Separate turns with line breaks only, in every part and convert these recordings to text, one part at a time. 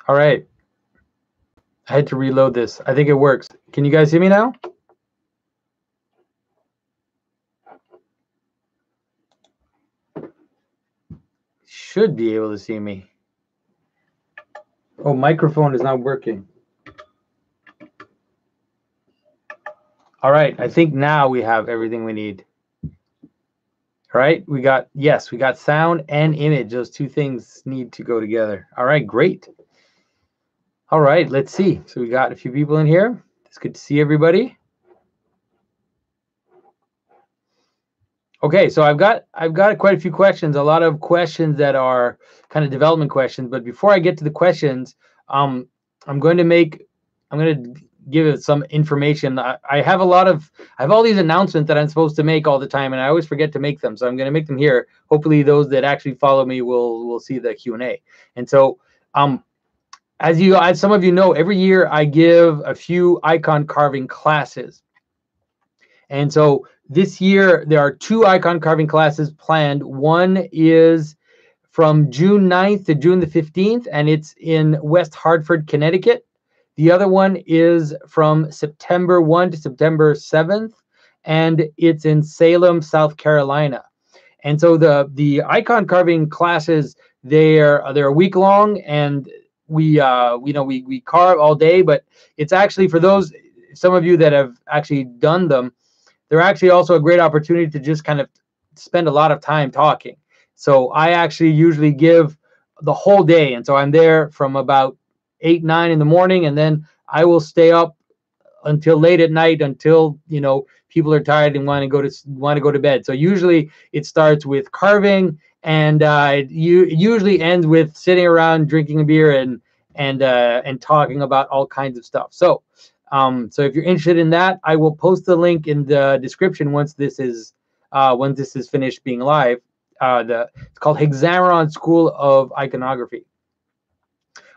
All right. I had to reload this. I think it works. Can you guys hear me now? Should be able to see me. Oh, microphone is not working. All right. I think now we have everything we need. All right. We got sound and image. Those two things need to go together. All right. Great. All right. Let's see. So we got a few people in here. It's good to see everybody. Okay, so I've got quite a few questions, a lot of questions that are kind of development questions. But before I get to the questions, I'm going to give it some information. I have all these announcements that I'm supposed to make all the time, and I always forget to make them. So I'm going to make them here. Hopefully, those that actually follow me will see the Q&A. And so, as some of you know, every year I give a few icon carving classes. And so this year, there are 2 icon carving classes planned. One is from June 9th to June the 15th, and it's in West Hartford, Connecticut. The other one is from September 1 to September 7th, and it's in Salem, South Carolina. And so the icon carving classes, they're a week long, and we carve all day, but it's actually for some of you that have actually done them, they're actually also a great opportunity to just kind of spend a lot of time talking. So I actually usually give the whole day. And so I'm there from about 8, 9 in the morning, and then I will stay up until late at night until, people are tired and want to go to bed. So usually it starts with carving, and it usually ends with sitting around drinking a beer and talking about all kinds of stuff. So if you're interested in that, I will post the link in the description once this is finished being live. It's called Hexameron School of Iconography.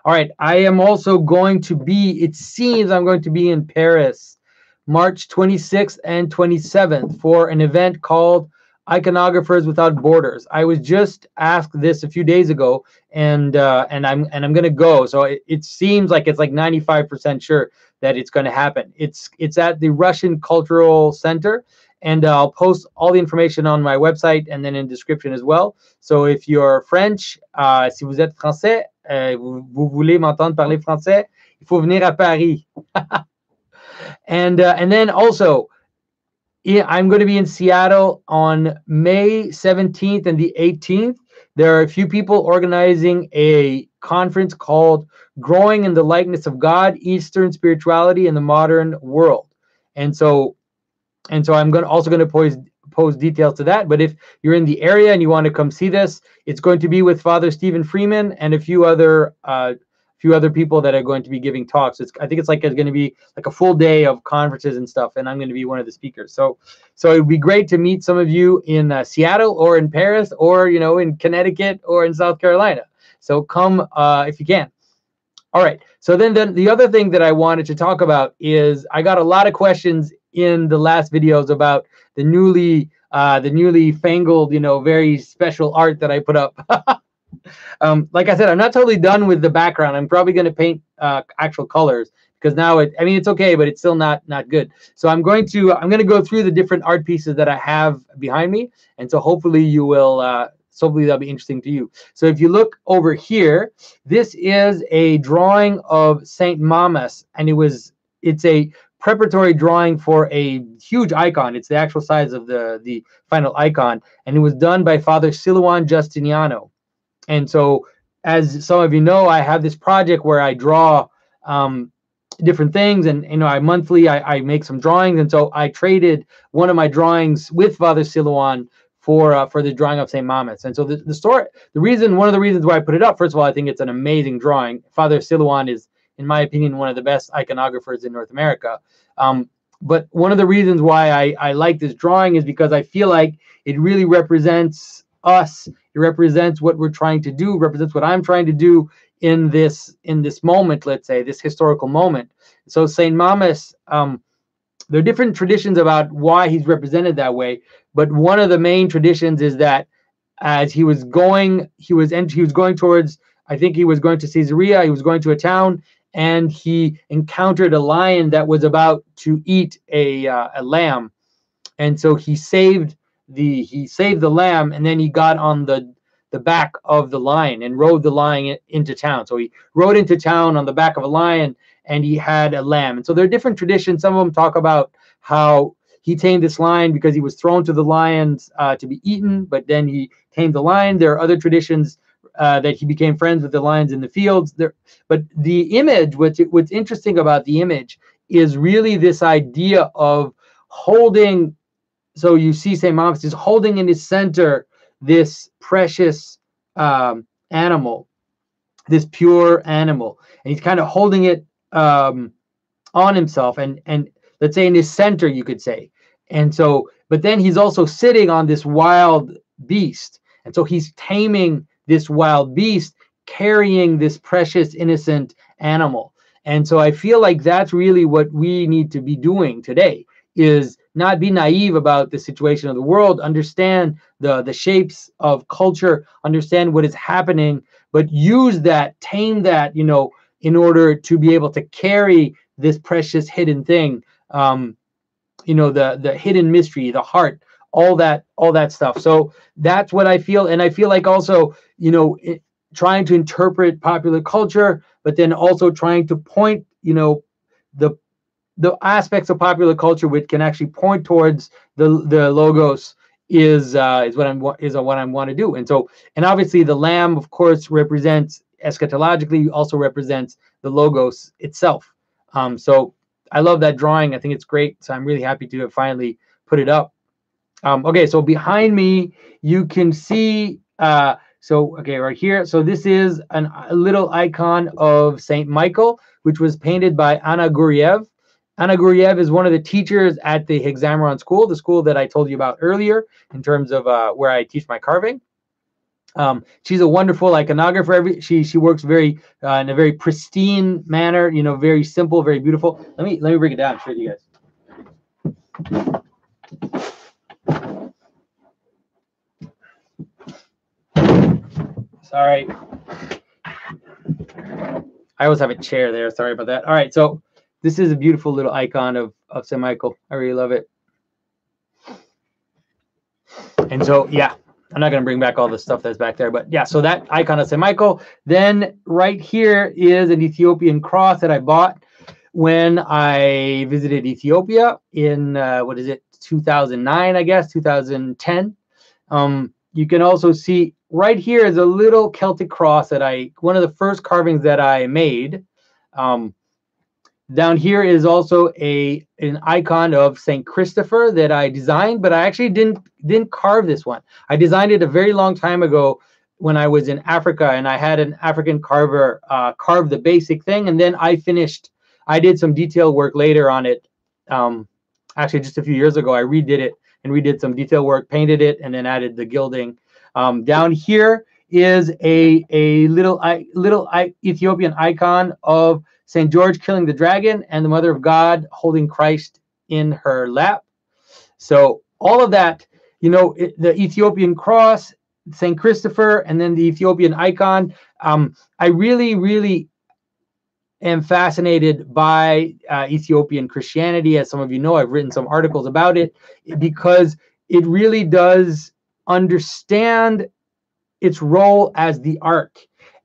All right, I am also going to be, it seems I'm going to be in Paris, March 26th and 27th for an event called Iconographers Without Borders. I was just asked this a few days ago, and I'm going to go. So it seems like it's like 95% sure that it's going to happen. It's at the Russian Cultural Center, and I'll post all the information on my website and then in the description as well. So if you're French, si vous êtes français, vous voulez m'entendre parler français, il faut venir à Paris. And then also, I'm going to be in Seattle on May 17th and the 18th. There are a few people organizing a conference called Growing in the Likeness of God, Eastern Spirituality in the Modern World. And so I'm also going to post details to that. But if you're in the area and you want to come see this, it's going to be with Father Stephen Freeman and a few other people that are going to be giving talks. I think it's going to be like a full day of conferences and stuff, and I'm going to be one of the speakers. So it would be great to meet some of you in Seattle or in Paris or in Connecticut or in South Carolina. So come if you can. All right. So then the other thing that I wanted to talk about is I got a lot of questions in the last videos about the newly fangled, very special art that I put up. Like I said, I'm not totally done with the background. I'm probably going to paint actual colors because now it's okay, but it's still not good. So I'm going to go through the different art pieces that I have behind me, and so hopefully you will. Hopefully that'll be interesting to you. So if you look over here, this is a drawing of Saint Mamas, and it's a preparatory drawing for a huge icon. It's the actual size of the final icon, and it was done by Father Silouan Justiniano. And so, as some of you know, I have this project where I draw different things, and I make some drawings. And so I traded one of my drawings with Father Silouan for the drawing of St. Mamas. And so one of the reasons why I put it up, first of all, I think it's an amazing drawing. Father Silouan is, in my opinion, one of the best iconographers in North America. But one of the reasons why I like this drawing is because I feel like it really represents us. It represents what we're trying to do, represents what I'm trying to do in this moment, let's say, this historical moment. So St. Mamas, there are different traditions about why he's represented that way, but one of the main traditions is that as he was going towards I think he was going to Caesarea. He was going to a town, and he encountered a lion that was about to eat a lamb, and so he saved the lamb, and then he got on the back of the lion and rode the lion into town. So he rode into town on the back of a lion, and he had a lamb. And so there are different traditions. Some of them talk about how he tamed this lion because he was thrown to the lions to be eaten, but then he tamed the lion. There are other traditions that he became friends with the lions in the fields. But the image, what's interesting about the image is really this idea of holding. So you see St. Mamas is holding in his center this precious animal, this pure animal, and he's kind of holding it on himself, and let's say in his center, you could say. And so, but then he's also sitting on this wild beast, and so he's taming this wild beast, carrying this precious innocent animal. And so I feel like that's really what we need to be doing today, is not be naive about the situation of the world, understand the shapes of culture, understand what is happening, but use that, tame that, in order to be able to carry this precious hidden thing, the hidden mystery, the heart, all that stuff. So that's what I feel. And I feel like also, trying to interpret popular culture, but then also trying to point, the aspects of popular culture which can actually point towards the logos is what I want to do. And obviously the lamb, of course, represents eschatologically, also represents the logos itself. So I love that drawing. I think it's great. So I'm really happy to have finally put it up. Okay, so behind me you can see right here. So this is a little icon of Saint Michael, which was painted by Anna Guriev. Anna Guriev is one of the teachers at the Hexameron School, the school that I told you about earlier in terms of where I teach my carving. She's a wonderful iconographer. She works very in a very pristine manner, very simple, very beautiful. Let me bring it down and show you guys. Sorry. I always have a chair there. Sorry about that. All right, so this is a beautiful little icon of St. Michael. I really love it. And so, yeah, I'm not going to bring back all the stuff that's back there, but yeah, so that icon of St. Michael. Then right here is an Ethiopian cross that I bought when I visited Ethiopia in, 2009, I guess, 2010. You can also see right here is a little Celtic cross that one of the first carvings that I made. Down here is also an icon of St. Christopher that I designed, but I actually didn't carve this one. I designed it a very long time ago when I was in Africa, and I had an African carver carve the basic thing, and then I did some detail work later on it. Actually, just a few years ago, I redid it and redid some detail work, painted it, and then added the gilding. Down here is a little Ethiopian icon of St. George killing the dragon and the Mother of God holding Christ in her lap. So all of that, the Ethiopian cross, St. Christopher, and then the Ethiopian icon. I really, really am fascinated by Ethiopian Christianity. As some of you know, I've written some articles about it because it really does understand its role as the ark.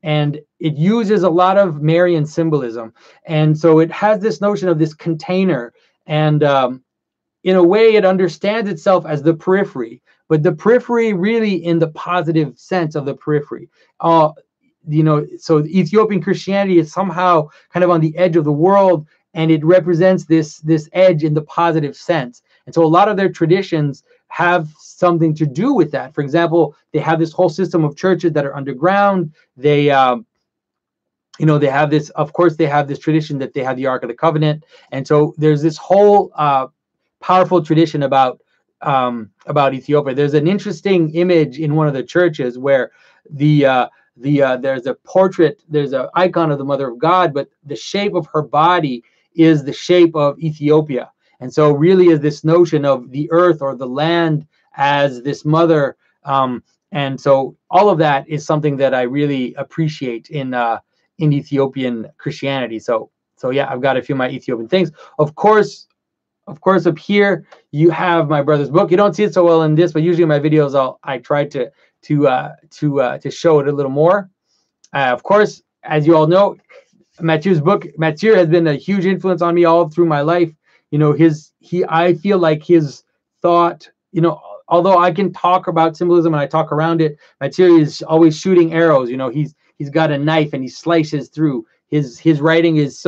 And it uses a lot of Marian symbolism. And so it has this notion of this container. And in a way, it understands itself as the periphery. But the periphery really in the positive sense of the periphery. So Ethiopian Christianity is somehow kind of on the edge of the world. And it represents this edge in the positive sense. And so a lot of their traditions have something to do with that. For example, they have this whole system of churches that are underground. They have this, of course, they have this tradition that they have the Ark of the Covenant. And so there's this whole powerful tradition about Ethiopia. There's an interesting image in one of the churches where there's a portrait, there's an icon of the Mother of God, but the shape of her body is the shape of Ethiopia. And so really is this notion of the earth or the land as this mother, And so all of that is something that I really appreciate in Ethiopian Christianity. So yeah, I've got a few of my Ethiopian things. Of course, up here you have my brother's book. You don't see it so well in this, but usually in my videos I try to show it a little more. Of course, as you all know, Mathieu's book. Mathieu has been a huge influence on me all through my life. You know, I feel like his thought, although I can talk about symbolism and I talk around it, Mathieu is always shooting arrows. He's got a knife and he slices through. His writing is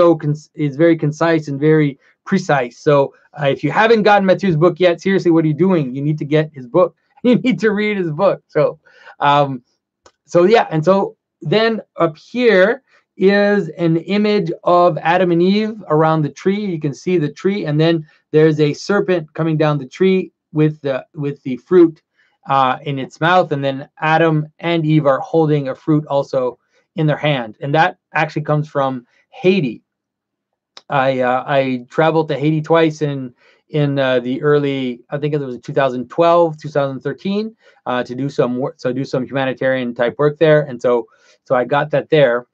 is very concise and very precise. So if you haven't gotten Mathieu's book yet, seriously, what are you doing? You need to get his book. You need to read his book. So yeah, and so then up here is an image of Adam and Eve around the tree. You can see the tree, and then there's a serpent coming down the tree with the fruit in its mouth, and then Adam and Eve are holding a fruit also in their hand, and that actually comes from Haiti. I traveled to Haiti twice in the early, I think it was 2012, 2013, to do some work, do some humanitarian type work there, and so I got that there.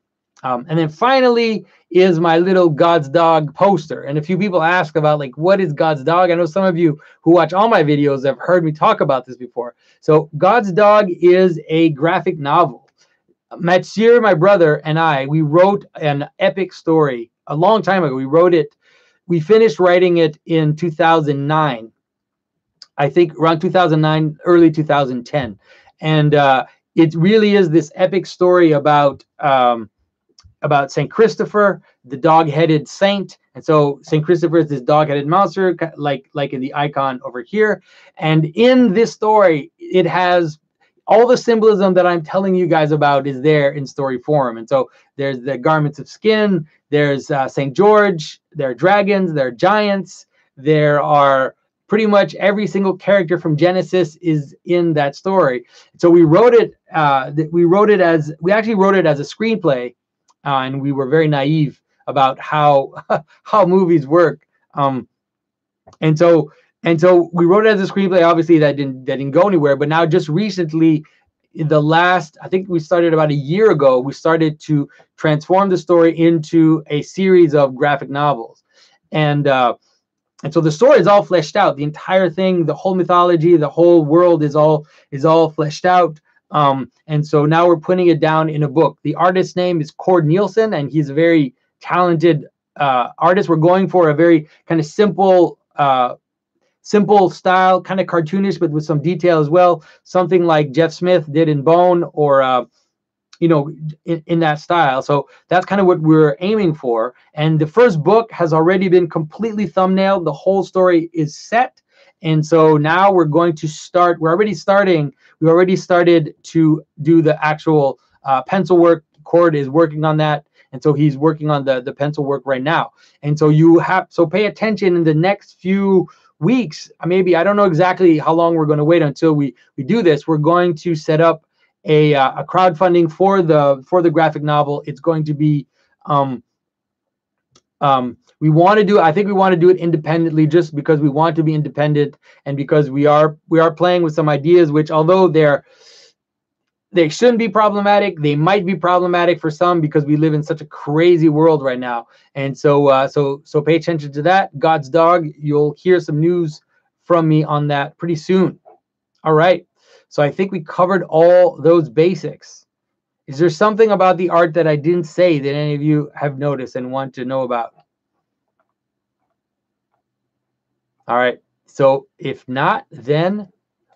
And then finally is my little God's Dog poster. And a few people ask about, like, what is God's Dog? I know some of you who watch all my videos have heard me talk about this before. So God's Dog is a graphic novel. Mathieu, my brother, and we wrote an epic story a long time ago. We finished writing it in 2009. I think around 2009, early 2010. And it really is this epic story about St. Christopher, the dog-headed saint. And so St. Christopher is this dog-headed monster, like in the icon over here. And in this story, it has all the symbolism that I'm telling you guys about is there in story form. And so there's the garments of skin, there's St. George, there are dragons, there are giants, there are pretty much every single character from Genesis is in that story. So we actually wrote it as a screenplay. And we were very naive about how movies work, and so we wrote it as a screenplay. Obviously, that didn't go anywhere. But now, just recently, I think we started about a year ago, we started to transform the story into a series of graphic novels, and so the story is all fleshed out. The entire thing, the whole mythology, the whole world is all fleshed out. And so now we're putting it down in a book. The artist's name is Cord Nielsen, and he's a very talented artist. We're going for a very kind of simple style, kind of cartoonish, but with some detail as well. Something like Jeff Smith did in Bone, or in that style. So that's kind of what we're aiming for. And the first book has already been completely thumbnailed. The whole story is set. And so now we're going to start. We already started to do the actual pencil work. Cord is working on that, and so he's working on the pencil work right now. And so pay attention in the next few weeks. Maybe, I don't know exactly how long we're going to wait until we do this. We're going to set up a crowdfunding for the graphic novel. It's going to be we want to do it independently, just because we want to be independent, and because we are playing with some ideas which, although they shouldn't be problematic, they might be problematic for some, because we live in such a crazy world right now. And so pay attention to that. God's Dog, you'll hear some news from me on that pretty soon. All right. So I think we covered all those basics. Is there something about the art that I didn't say that any of you have noticed and want to know about? All right. So if not, then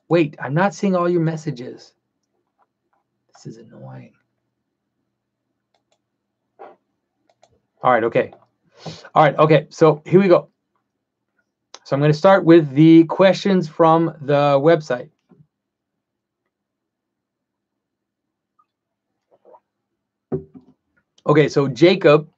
wait, I'm not seeing all your messages. This is annoying. All right. Okay. All right. Okay. So here we go. So I'm going to start with the questions from the website. Okay. So Jacob,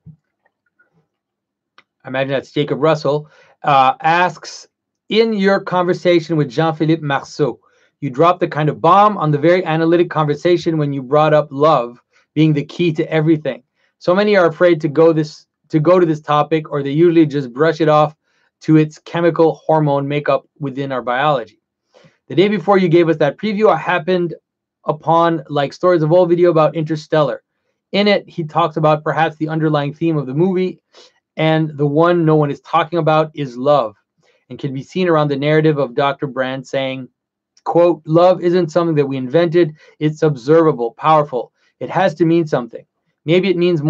I imagine that's Jacob Russell, asks, in your conversation with Jean-Philippe Marceau, you dropped the kind of bomb on the very analytic conversation when you brought up love being the key to everything. So many are afraid to go to this topic, or they usually just brush it off to its chemical hormone makeup within our biology. The day before you gave us that preview, I happened upon like stories of old video about Interstellar. In it, he talks about perhaps the underlying theme of the movie, and the one no one is talking about is love, and can be seen around the narrative of Dr. Brand saying, quote, love isn't something that we invented. It's observable, powerful. It has to mean something. Maybe it means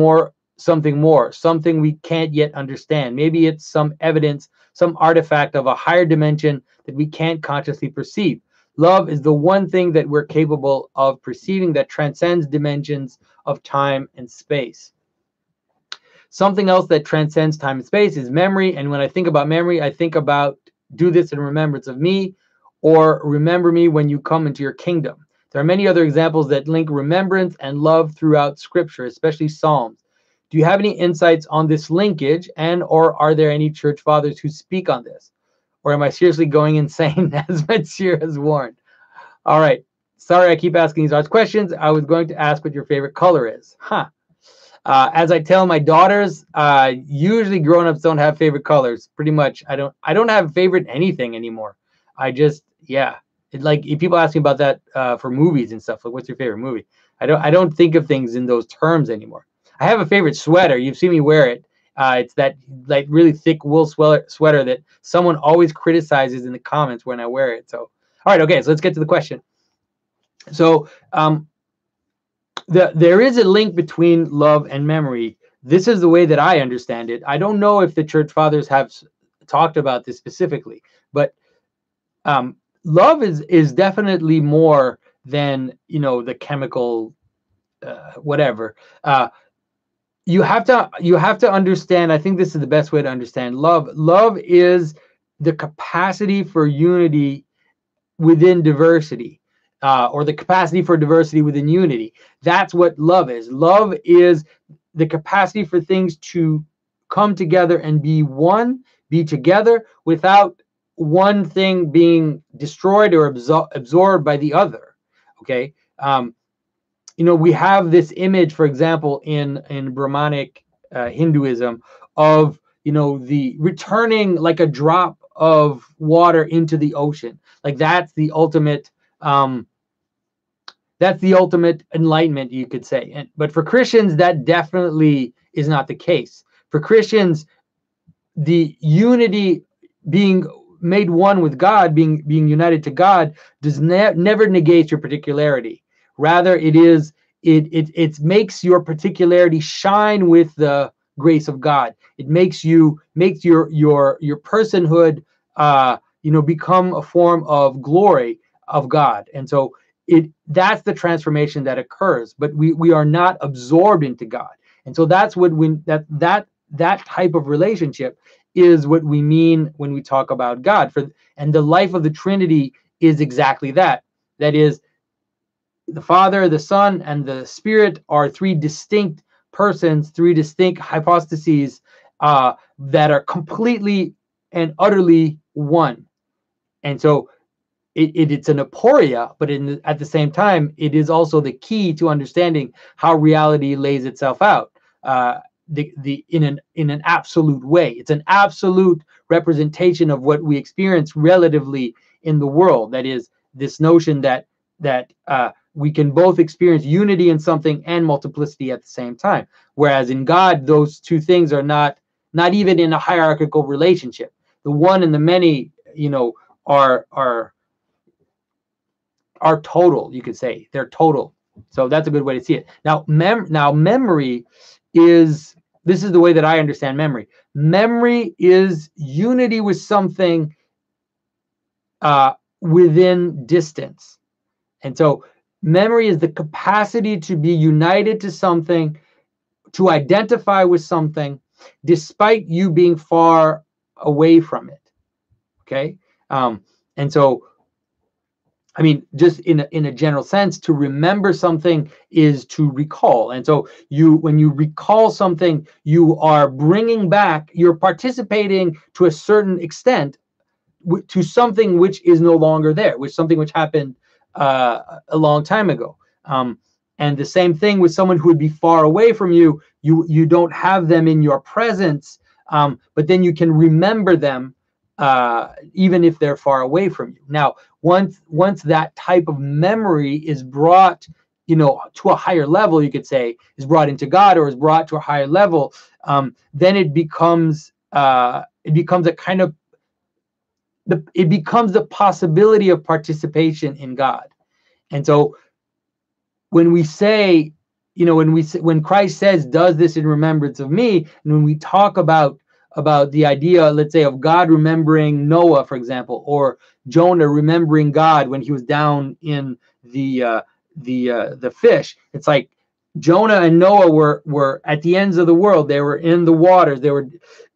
something we can't yet understand. Maybe it's some evidence, some artifact of a higher dimension that we can't consciously perceive. Love is the one thing that we're capable of perceiving that transcends dimensions of time and space. Something else that transcends time and space is memory. And when I think about memory, I think about do this in remembrance of me, or remember me when you come into your kingdom. There are many other examples that link remembrance and love throughout Scripture, especially Psalms. Do you have any insights on this linkage, and or are there any church fathers who speak on this? Or am I seriously going insane, as Metzger has warned? All right. Sorry, I keep asking these hard questions. I was going to ask what your favorite color is. As I tell my daughters, usually grown-ups don't have favorite colors. Pretty much, I don't have favorite anything anymore. I just, yeah. Like if people ask me about that for movies and stuff, like what's your favorite movie? I don't think of things in those terms anymore. I have a favorite sweater. You've seen me wear it. It's that like really thick wool sweater that someone always criticizes in the comments when I wear it. So, all right, okay, so let's get to the question. So, there is a link between love and memory. This is the way that I understand it. I don't know if the church fathers have talked about this specifically, but love is definitely more than, you know, the chemical whatever. You have to understand. I think this is the best way to understand love. Love is the capacity for unity within diversity, or the capacity for diversity within unity. That's what love is. Love is the capacity for things to come together and be one, be together, without one thing being destroyed or absorbed by the other. Okay. You know, we have this image, for example, in Brahmanic Hinduism of, you know, the returning like a drop of water into the ocean. Like that's the ultimate enlightenment, you could say. But for Christians, that definitely is not the case. For Christians, the unity, being made one with God, being united to God, does never negate your particularity. Rather, it makes your particularity shine with the grace of God. It makes your personhood become a form of glory of God. And so that's the transformation that occurs, but we are not absorbed into God. And so that's what that type of relationship is what we mean when we talk about God. And the life of the Trinity is exactly that. That is, the Father, the Son, and the Spirit are three distinct persons, three distinct hypostases that are completely and utterly one. And so it's an aporia, but at the same time, it is also the key to understanding how reality lays itself out in an absolute way. It's an absolute representation of what we experience relatively in the world. That is, this notion that we can both experience unity in something and multiplicity at the same time. Whereas in God, those two things are not even in a hierarchical relationship. The one and the many, are total, you could say. They're total. So that's a good way to see it. Now, memory is, this is the way that I understand memory. Memory is unity with something within distance. And so memory is the capacity to be united to something, to identify with something, despite you being far away from it. Okay? And so, I mean, just in a general sense, to remember something is to recall. And so when you recall something, you are bringing back, you're participating to a certain extent to something which is no longer there, something which happened a long time ago. And the same thing with someone who would be far away from you. You don't have them in your presence, but then you can remember them even if they're far away from you. Now, once that type of memory is brought, to a higher level, you could say, is brought into God, or is brought to a higher level, then it becomes a kind of it becomes the possibility of participation in God. And so when we say, when Christ says, "Does this in remembrance of me," and when we talk about the idea, let's say, of God remembering Noah, for example, or Jonah remembering God when he was down in the fish, it's like Jonah and Noah were at the ends of the world. They were in the waters. They were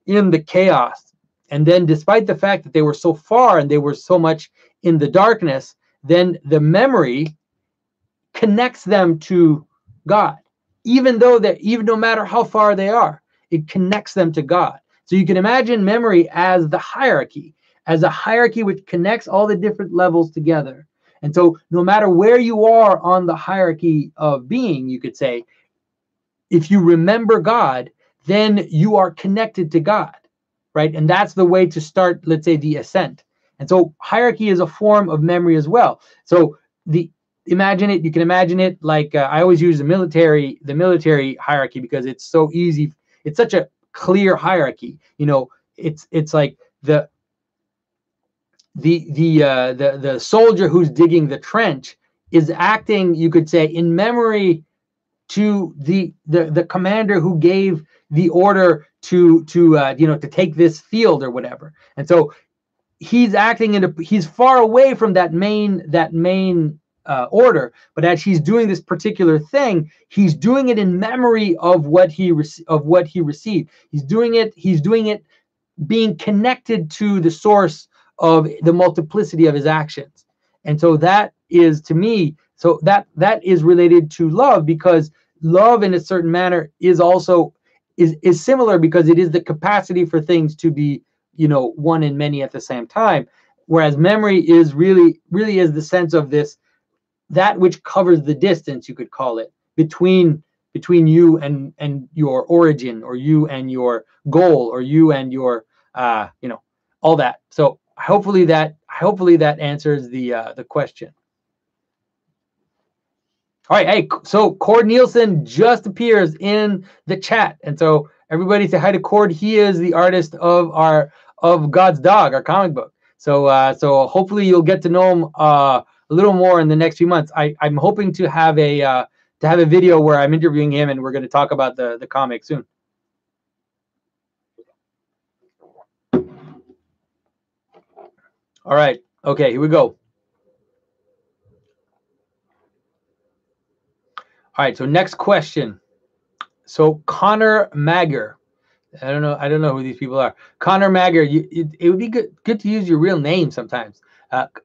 in the chaos. And then, despite the fact that they were so far and they were so much in the darkness, then the memory connects them to God, even no matter how far they are, it connects them to God. So you can imagine memory as a hierarchy which connects all the different levels together. And so no matter where you are on the hierarchy of being, you could say, if you remember God, then you are connected to God, right? And that's the way to start, let's say, the ascent. And so hierarchy is a form of memory as well. So you can imagine it like, I always use the military hierarchy because it's so easy. It's such a clear hierarchy. It's like the soldier who's digging the trench is acting, you could say, in memory to the commander who gave the order to take this field or whatever. And so he's acting he's far away from that main order, but as he's doing this particular thing, he's doing it in memory of what he received. He's doing it being connected to the source of the multiplicity of his actions. And so that is, to me, that is related to love, because love in a certain manner is also is similar, because it is the capacity for things to be one and many at the same time, whereas memory is really is the sense of that which covers the distance, you could call it, between you and your origin, or you and your goal, or you and your all that. So hopefully that answers the question. All right, hey, so Cord Nielsen just appears in the chat, and so everybody say hi to Cord. He is the artist of God's Dog, our comic book. So hopefully you'll get to know him a little more in the next few months. I'm hoping to have a video where I'm interviewing him, and we're going to talk about the comic soon. All right, okay, here we go. All right, so next question. So Connor Magger, I don't know who these people are. Connor Magger, it would be good to use your real name sometimes.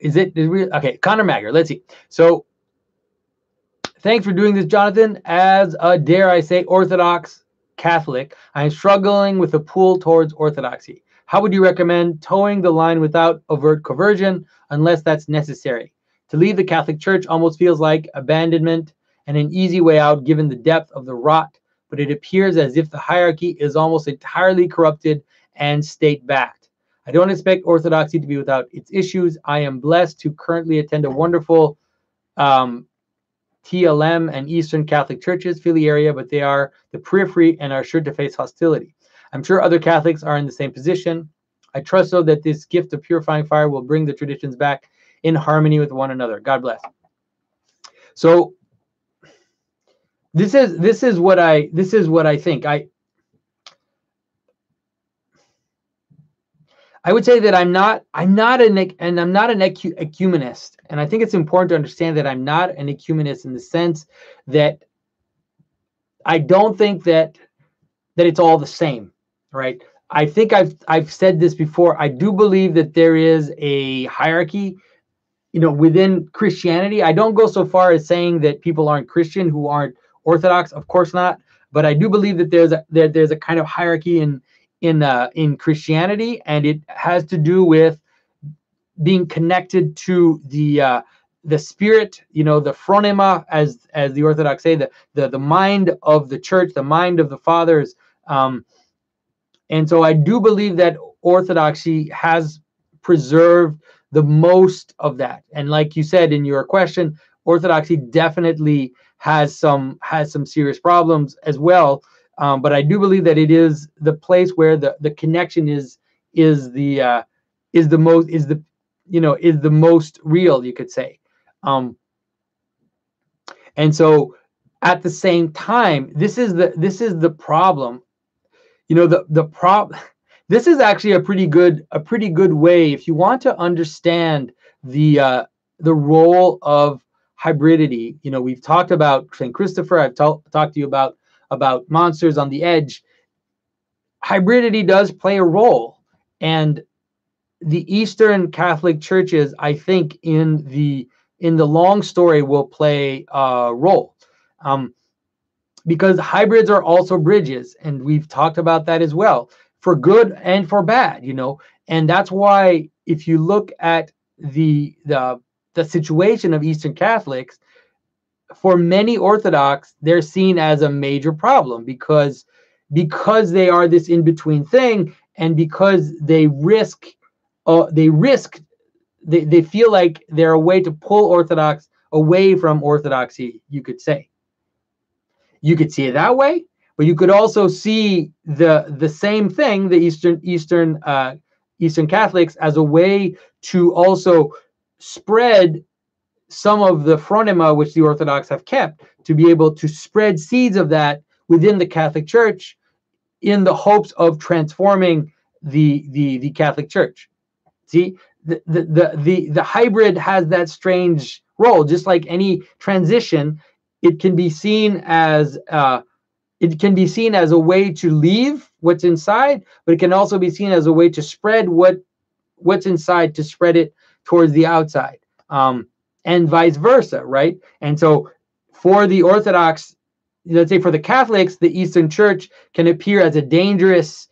Is real? Okay, Connor Magger. Let's see. So thanks for doing this, Jonathan. As a, dare I say, Orthodox Catholic, I am struggling with a pull towards Orthodoxy. How would you recommend towing the line without overt conversion, unless that's necessary? To leave the Catholic Church almost feels like abandonment and an easy way out given the depth of the rot, but it appears as if the hierarchy is almost entirely corrupted and state-backed. I don't expect Orthodoxy to be without its issues. I am blessed to currently attend a wonderful TLM and Eastern Catholic churches, Philly area, but they are the periphery and are sure to face hostility. I'm sure other Catholics are in the same position. I trust, though, that this gift of purifying fire will bring the traditions back in harmony with one another. God bless. So this is what I think. I would say that I'm not an ecumenist, and I think it's important to understand that I'm not an ecumenist in the sense that I don't think that it's all the same, right? I think I've said this before. I do believe that there is a hierarchy, within Christianity. I don't go so far as saying that people aren't Christian who aren't Orthodox, of course not. But I do believe that there's a kind of hierarchy in Christianity, and it has to do with being connected to the spirit, the phronema, as the Orthodox say, the mind of the church, the mind of the fathers. And so I do believe that Orthodoxy has preserve the most of that. And like you said in your question, Orthodoxy definitely has some serious problems as well. But I do believe that it is the place where the connection is the most real, you could say. And so at the same time, this is the problem. This is actually a pretty good way if you want to understand the role of hybridity. We've talked about St. Christopher. I've talked to you about monsters on the edge. Hybridity does play a role, and the Eastern Catholic churches, I think, in the long story, will play a role. Because hybrids are also bridges, and we've talked about that as well, for good and for bad, and that's why if you look at the situation of Eastern Catholics, for many Orthodox, they're seen as a major problem because they are this in-between thing, and because they feel like they're a way to pull Orthodox away from Orthodoxy, you could say. You could see it that way, but you could also see the same thing, the Eastern Catholics, as a way to also spread some of the phronema which the Orthodox have kept, to be able to spread seeds of that within the Catholic Church in the hopes of transforming the Catholic Church. See, the hybrid has that strange role. Just like any transition, it can be seen as a way to leave what's inside, but it can also be seen as a way to spread what's inside, to spread it towards the outside, and vice versa, right? And so for the Orthodox, let's say for the Catholics, the Eastern Church can appear as a dangerous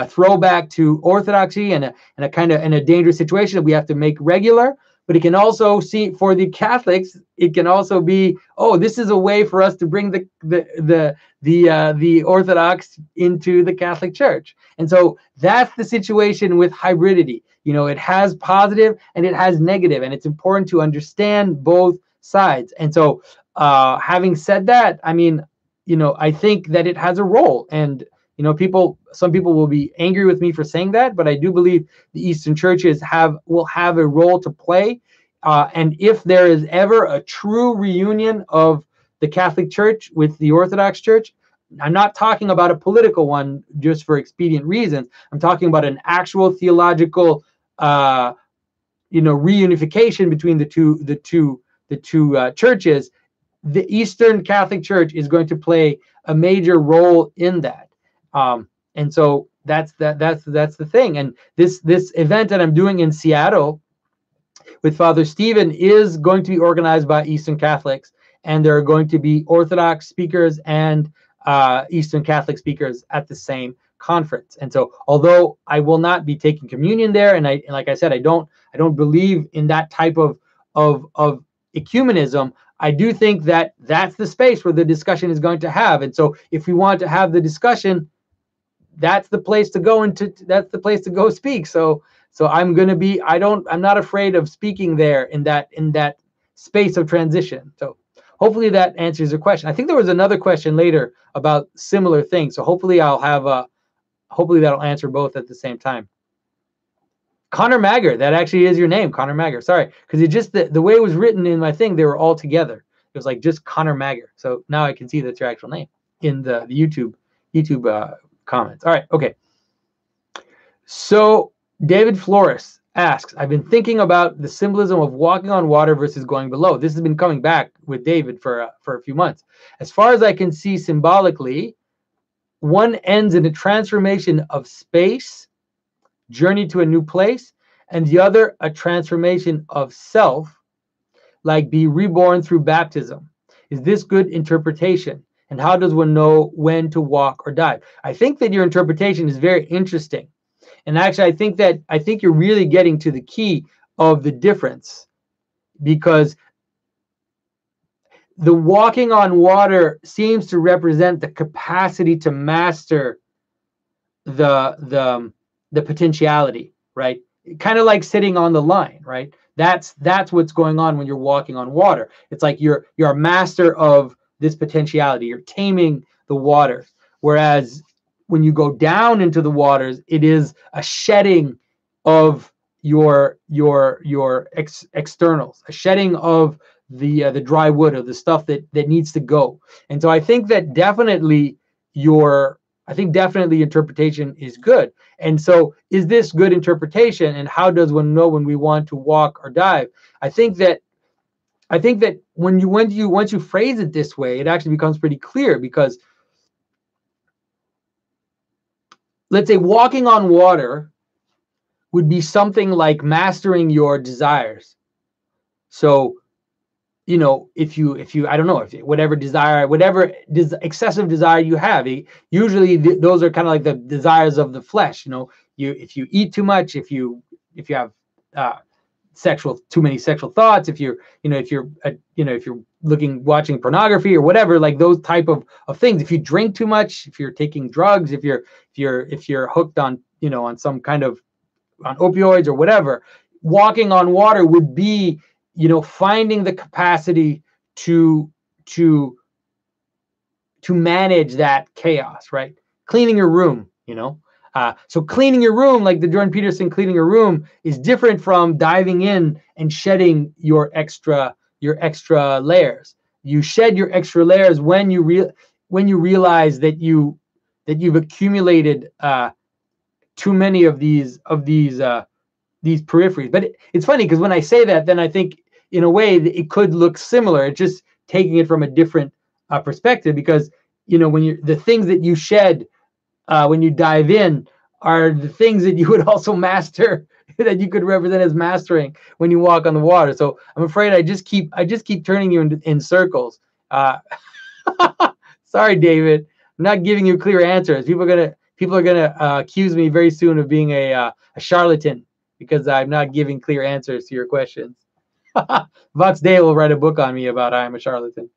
throwback to Orthodoxy, and a dangerous situation that we have to make regular. But it can also see, for the Catholics, it can also be, oh, this is a way for us to bring the Orthodox into the Catholic Church. And so that's the situation with hybridity. It has positive and it has negative, and it's important to understand both sides. And so, having said that, I mean, I think that it has a role, and some people will be angry with me for saying that, but I do believe the Eastern churches will have a role to play. And if there is ever a true reunion of the Catholic Church with the Orthodox Church, I'm not talking about a political one just for expedient reasons. I'm talking about an actual theological, reunification between the two churches. The Eastern Catholic Church is going to play a major role in that. And so that's the thing. And this event that I'm doing in Seattle with Father Stephen is going to be organized by Eastern Catholics, and there are going to be Orthodox speakers and Eastern Catholic speakers at the same conference. And so, although I will not be taking communion there, and like I said, I don't believe in that type of ecumenism, I do think that that's the space where the discussion is going to have. And so, if we want to have the discussion, that's the place to go, and that's the place to go speak. So I'm going to be, I'm not afraid of speaking there in that space of transition. So hopefully that answers your question. I think there was another question later about similar things. So hopefully hopefully that'll answer both at the same time. Connor Magger, that actually is your name, Connor Magger. Sorry, because it just, the way it was written in my thing, they were all together. It was like just Connor Magger. So now I can see that's your actual name in the YouTube comments. All right, okay. So David Flores asks, I've been thinking about the symbolism of walking on water versus going below. This has been coming back with David for a few months. As far as I can see symbolically, one ends in a transformation of space, journey to a new place, and the other a transformation of self, like be reborn through baptism. Is this good interpretation? And how does one know when to walk or dive? I think that your interpretation is very interesting. And actually, I think you're really getting to the key of the difference, because the walking on water seems to represent the capacity to master the potentiality, right? kind of like sitting on the line, right? That's what's going on when you're walking on water. It's like you're a master of this potentiality. You're taming the waters. Whereas when you go down into the waters, it is a shedding of your externals, a shedding of the dry wood, or the stuff that needs to go. And so I think that definitely interpretation is good. And so is this good interpretation, and how does one know when we want to walk or dive? I think that when you once you phrase it this way, it actually becomes pretty clear, because let's say walking on water would be something like mastering your desires. So, if you I don't know, if whatever excessive desire you have, usually those are kind of like the desires of the flesh. If you eat too much, if you have too many sexual thoughts, if you're watching pornography or whatever, like those type of things. If you drink too much, if you're taking drugs, if you're hooked on on some kind of on opioids or whatever, walking on water would be finding the capacity to manage that chaos, right? Cleaning your room, so cleaning your room, like the Jordan Peterson cleaning your room, is different from diving in and shedding your extra layers. You shed your extra layers when you realize that you've accumulated too many of these peripheries. But it's funny, because when I say that, then I think in a way it could look similar. It's just taking it from a different perspective, because when the things that you shed when you dive in are the things that you would also master, that you could represent as mastering when you walk on the water. So I'm afraid I just keep turning you in circles. Sorry, David, I'm not giving you clear answers. People are gonna accuse me very soon of being a charlatan, because I'm not giving clear answers to your questions. Vox Day will write a book on me about I am a charlatan.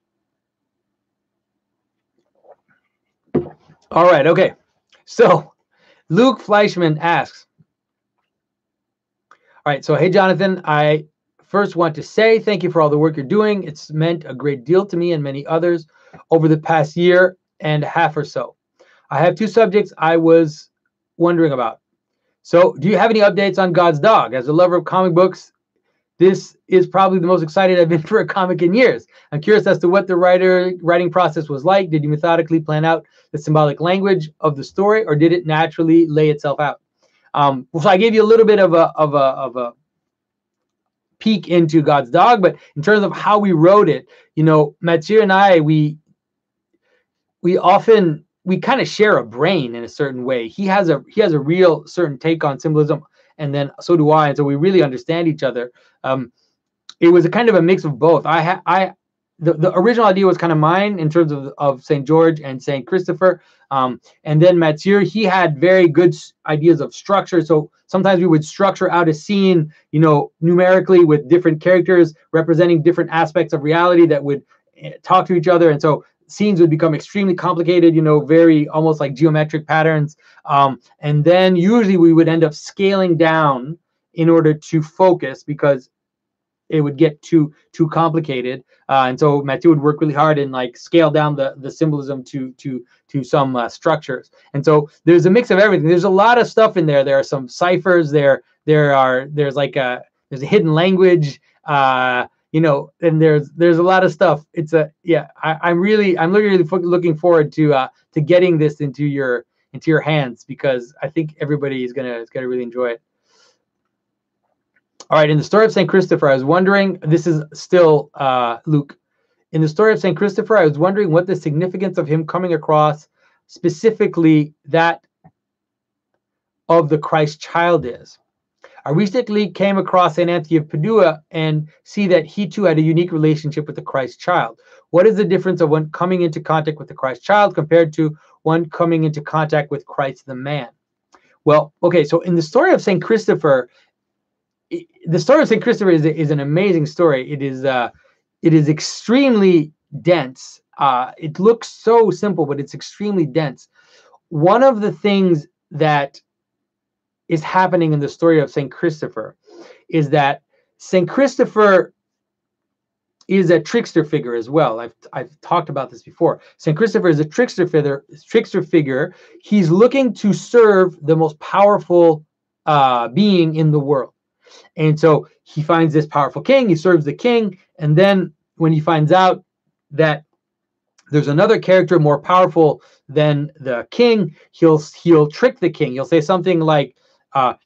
All right, okay. So Luke Fleischman asks, all right, so hey, Jonathan, I first want to say thank you for all the work you're doing. It's meant a great deal to me and many others over the past year and a half or so. I have two subjects I was wondering about. So do you have any updates on God's Dog? As a lover of comic books, this is probably the most excited I've been for a comic in years. I'm curious as to what the writing process was like. Did you methodically plan out the symbolic language of the story, or did it naturally lay itself out? So I gave you a little bit of a peek into God's Dog, but in terms of how we wrote it, Mathieu and I, we kind of share a brain in a certain way. He has a real certain take on symbolism, and then so do I, and so we really understand each other. It was a kind of a mix of both. The original idea was kind of mine in terms of St. George and St. Christopher, and then Mathieu, he had very good ideas of structure. So sometimes we would structure out a scene, numerically, with different characters representing different aspects of reality that would talk to each other, and so scenes would become extremely complicated, very almost like geometric patterns. And then usually we would end up scaling down in order to focus, because it would get too complicated. And so Mathieu would work really hard and like scale down the symbolism to some structures. And so there's a mix of everything. There's a lot of stuff in there. There are some ciphers. There's a hidden language. And there's a lot of stuff. I'm really looking forward to getting this into your hands, because I think everybody is gonna really enjoy it. All right, in the story of St. Christopher, I was wondering, this is still Luke. In the story of St. Christopher, I was wondering what the significance of him coming across specifically that of the Christ child is. I recently came across St. Anthony of Padua and see that he too had a unique relationship with the Christ child. What is the difference of one coming into contact with the Christ child compared to one coming into contact with Christ the man? Well, okay, so in the story of St. Christopher, is an amazing story. It is extremely dense. It looks so simple, but it's extremely dense. One of the things that is happening in the story of Saint Christopher is that Saint Christopher is a trickster figure as well. I've talked about this before. Saint Christopher is a trickster figure. He's looking to serve the most powerful being in the world. And so he finds this powerful king, he serves the king, and then when he finds out that there's another character more powerful than the king, he'll trick the king. He'll say something like,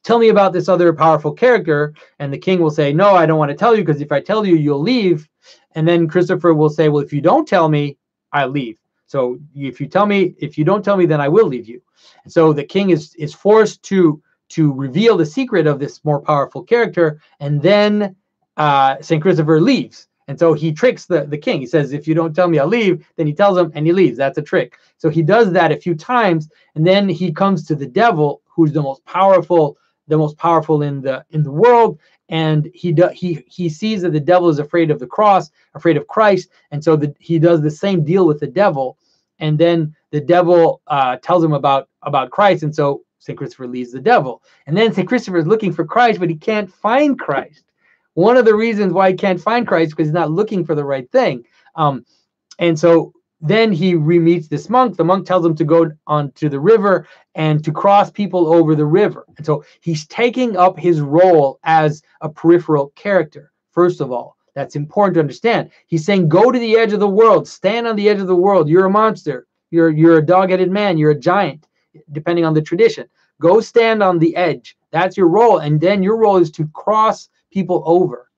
tell me about this other powerful character, and the king will say, no, I don't want to tell you, because if I tell you, you'll leave. And then Christopher will say, well, if you don't tell me, I leave. So if you don't tell me, then I will leave you. And so the king is forced to reveal the secret of this more powerful character, and then St. Christopher leaves. And so he tricks the king. He says, if you don't tell me, I'll leave. Then he tells him and he leaves. That's a trick. So he does that a few times, and then he comes to the devil, who's the most powerful in the world. And he sees that the devil is afraid of the cross, afraid of Christ. And so he does the same deal with the devil. And then the devil tells him about Christ. And so St. Christopher leaves the devil. And then St. Christopher is looking for Christ, but he can't find Christ. One of the reasons why he can't find Christ is because he's not looking for the right thing. And so then he meets this monk. The monk tells him to go onto the river and to cross people over the river. And so he's taking up his role as a peripheral character. First of all, that's important to understand. He's saying, go to the edge of the world, stand on the edge of the world. You're a monster. You're a dog-headed man. You're a giant, depending on the tradition. Go stand on the edge. That's your role. And then your role is to cross people over.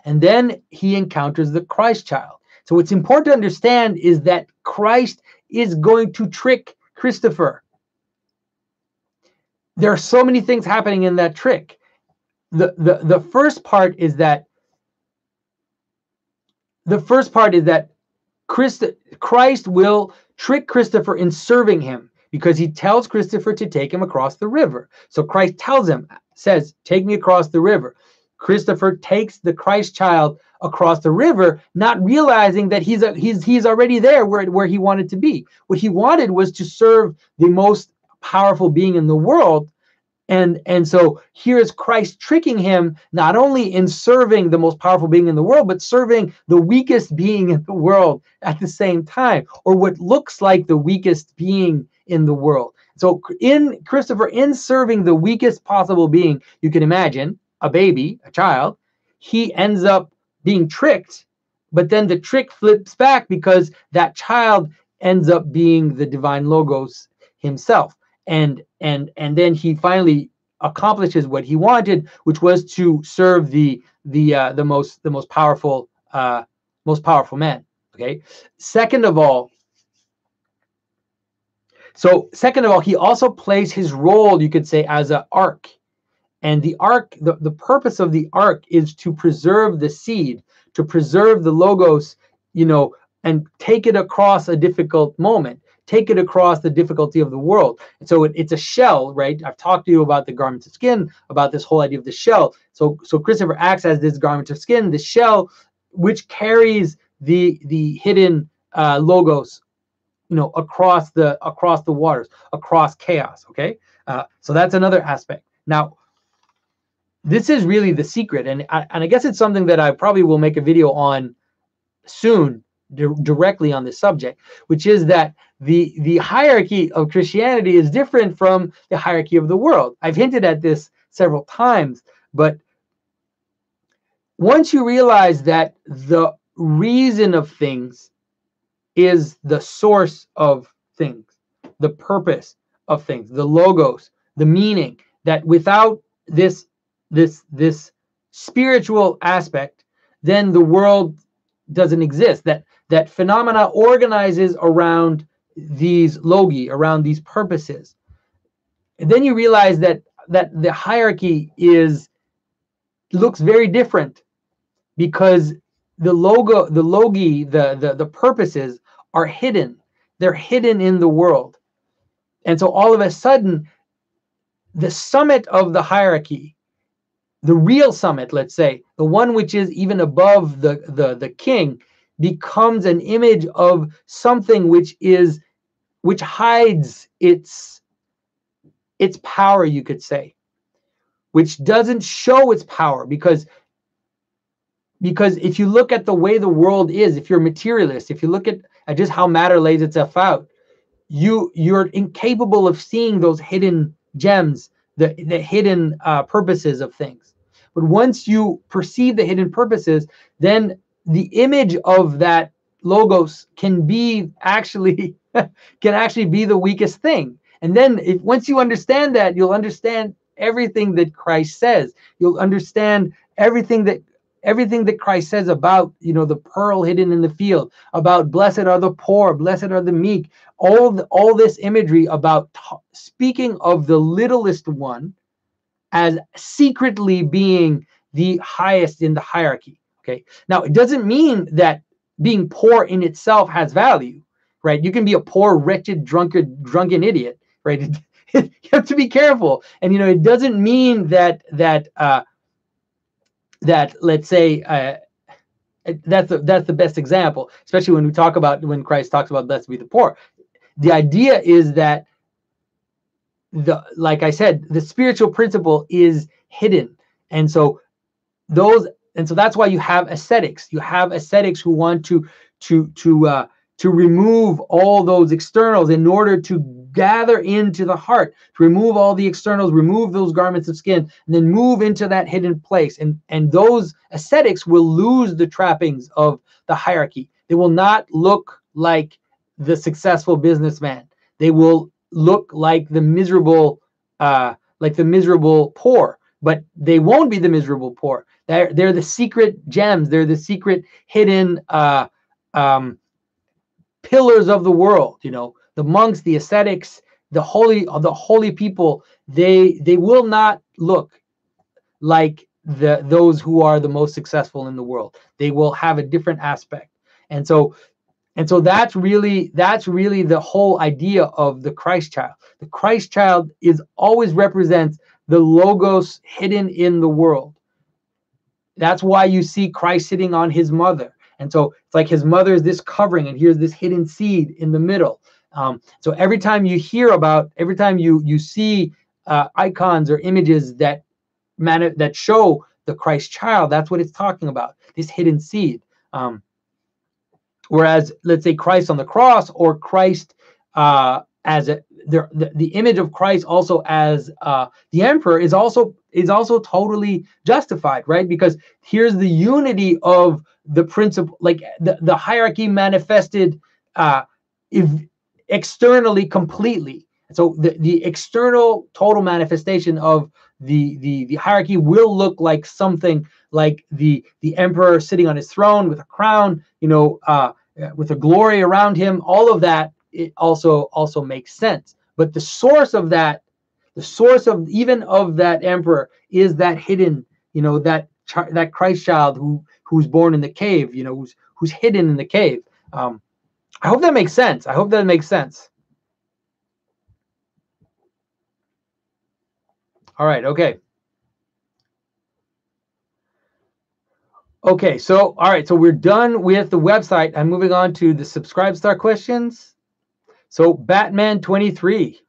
And then he encounters the Christ child. So what's important to understand is that Christ is going to trick Christopher. There are so many things happening in that trick. The first part is that Christ will trick Christopher in serving him, because he tells Christopher to take him across the river. So Christ says, take me across the river. Christopher takes the Christ child across the river, not realizing that he's already there where he wanted to be. What he wanted was to serve the most powerful being in the world. And so here is Christ tricking him, not only in serving the most powerful being in the world, but serving the weakest being in the world at the same time, or what looks like the weakest being in the world. So in Christopher, in serving the weakest possible being you can imagine, a baby, a child, he ends up being tricked, but then the trick flips back because that child ends up being the divine Logos himself. And then he finally accomplishes what he wanted, which was to serve the most powerful man. Okay. Second of all, he also plays his role, you could say, as an ark. And the ark, the purpose of the ark is to preserve the seed, to preserve the Logos, and take it across a difficult moment, take it across the difficulty of the world. And so it's a shell, right? I've talked to you about the garment of skin, about this whole idea of the shell. So Christopher acts as this garment of skin, the shell, which carries the hidden Logos, across the waters, across chaos. Okay, so that's another aspect. Now, this is really the secret, and I guess it's something that I probably will make a video on soon, directly on this subject, which is that the hierarchy of Christianity is different from the hierarchy of the world. I've hinted at this several times, but once you realize that the reason of things is the source of things, the purpose of things, the Logos, the meaning, that without this spiritual aspect, then the world doesn't exist. That phenomena organizes around these logi, around these purposes. And then you realize that the hierarchy looks very different, because the logi, the purposes are hidden. They're hidden in the world. And so all of a sudden, the summit of the hierarchy, the real summit, let's say, the one which is even above the king, becomes an image of something which hides its its power, you could say, which doesn't show its power, because if you look at the way the world is, if you're a materialist, if you look at just how matter lays itself out, you're incapable of seeing those hidden gems, the hidden purposes of things. But once you perceive the hidden purposes, then the image of that logos can be actually be the weakest thing. And then once you understand that, you'll understand everything that Christ says. You'll understand everything that Christ says about, the pearl hidden in the field, about blessed are the poor, blessed are the meek, all this imagery about speaking of the littlest one as secretly being the highest in the hierarchy. Okay. Now, it doesn't mean that being poor in itself has value, right? You can be a poor, wretched, drunken idiot, right? You have to be careful. And, it doesn't mean that let's say, that's the best example, especially when Christ talks about blessed be the poor. The idea is that like I said, the spiritual principle is hidden. And so that's why you have ascetics. You have ascetics who want to remove all those externals in order to gather into the heart, to remove all the externals, remove those garments of skin, and then move into that hidden place. And those ascetics will lose the trappings of the hierarchy. They will not look like the successful businessman. They will look like the miserable poor, but they won't be the miserable poor. They're the secret gems. They're the secret hidden pillars of the world. The monks, the ascetics, the holy people. They will not look like those who are the most successful in the world. They will have a different aspect. And so that's really the whole idea of the Christ child. The Christ child always represents the logos hidden in the world. That's why you see Christ sitting on his mother. And so it's like his mother is this covering, and here's this hidden seed in the middle. So every time you see icons or images that show the Christ child, that's what it's talking about, this hidden seed. Whereas, let's say, Christ on the cross, or Christ as the image of Christ also as the emperor is also totally justified, right? Because here's the unity of the principle, like the hierarchy manifested externally completely. So the external total manifestation of the hierarchy will look like something like the emperor sitting on his throne with a crown, with a glory around him. All of that, it also makes sense. But the source of that emperor is that hidden, that Christ child who's born in the cave, who's hidden in the cave. I hope that makes sense. All right. Okay. Okay. So, all right. So we're done with the website. I'm moving on to the Subscribe Star questions. So Batman 23.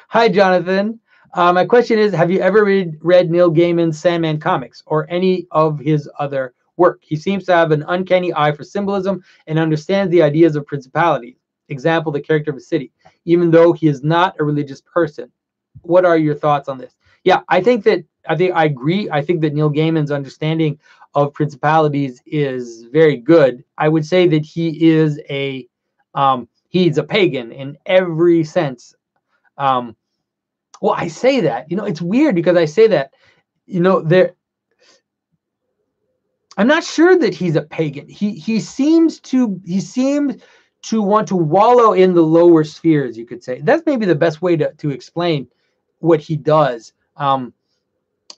Hi, Jonathan. My question is, have you ever read Neil Gaiman's Sandman comics or any of his other work? He seems to have an uncanny eye for symbolism and understands the ideas of principality. Example, the character of a city, even though he is not a religious person. What are your thoughts on this? Yeah, I agree. I think that Neil Gaiman's understanding of principalities is very good. I would say that he's a pagan in every sense. Well, I say that, it's weird because I say that, I'm not sure that he's a pagan. He seems to want to wallow in the lower spheres, you could say. That's maybe the best way to explain what he does. For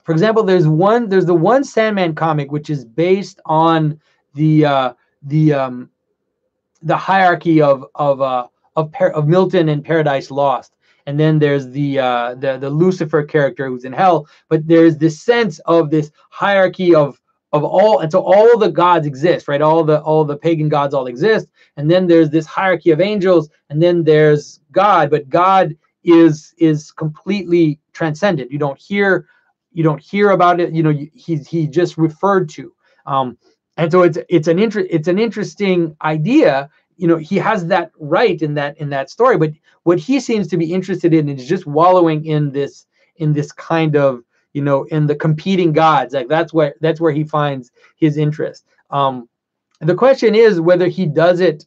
example, there's the one Sandman comic which is based on the hierarchy of Milton and Paradise Lost. And then there's the Lucifer character who's in hell, but there's this sense of this hierarchy of all, and so all the gods exist, right? All the pagan gods all exist, and then there's this hierarchy of angels, and then there's God, but God is completely transcendent. You don't hear about it. He just referred to. And so it's an interesting idea. He has that right in that story, but what he seems to be interested in is just wallowing in this kind of, in the competing gods. Like that's where he finds his interest. The question is whether he does it,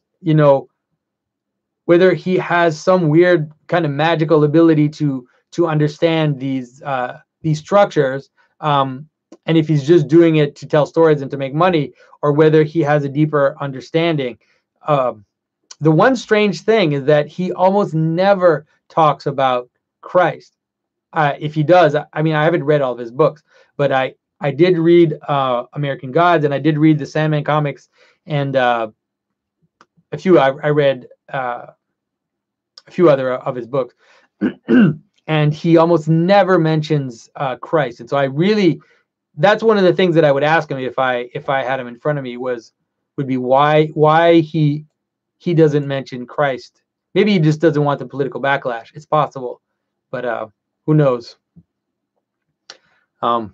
whether he has some weird kind of magical ability to understand these structures, and if he's just doing it to tell stories and to make money, or whether he has a deeper understanding. The one strange thing is that he almost never talks about Christ. If he does, I mean, I haven't read all of his books, but I did read American Gods, and I did read the Sandman comics, and I read a few other of his books, and he almost never mentions Christ. And so that's one of the things that I would ask him if I had him in front of me would be why he doesn't mention Christ. Maybe he just doesn't want the political backlash. It's possible, but who knows? All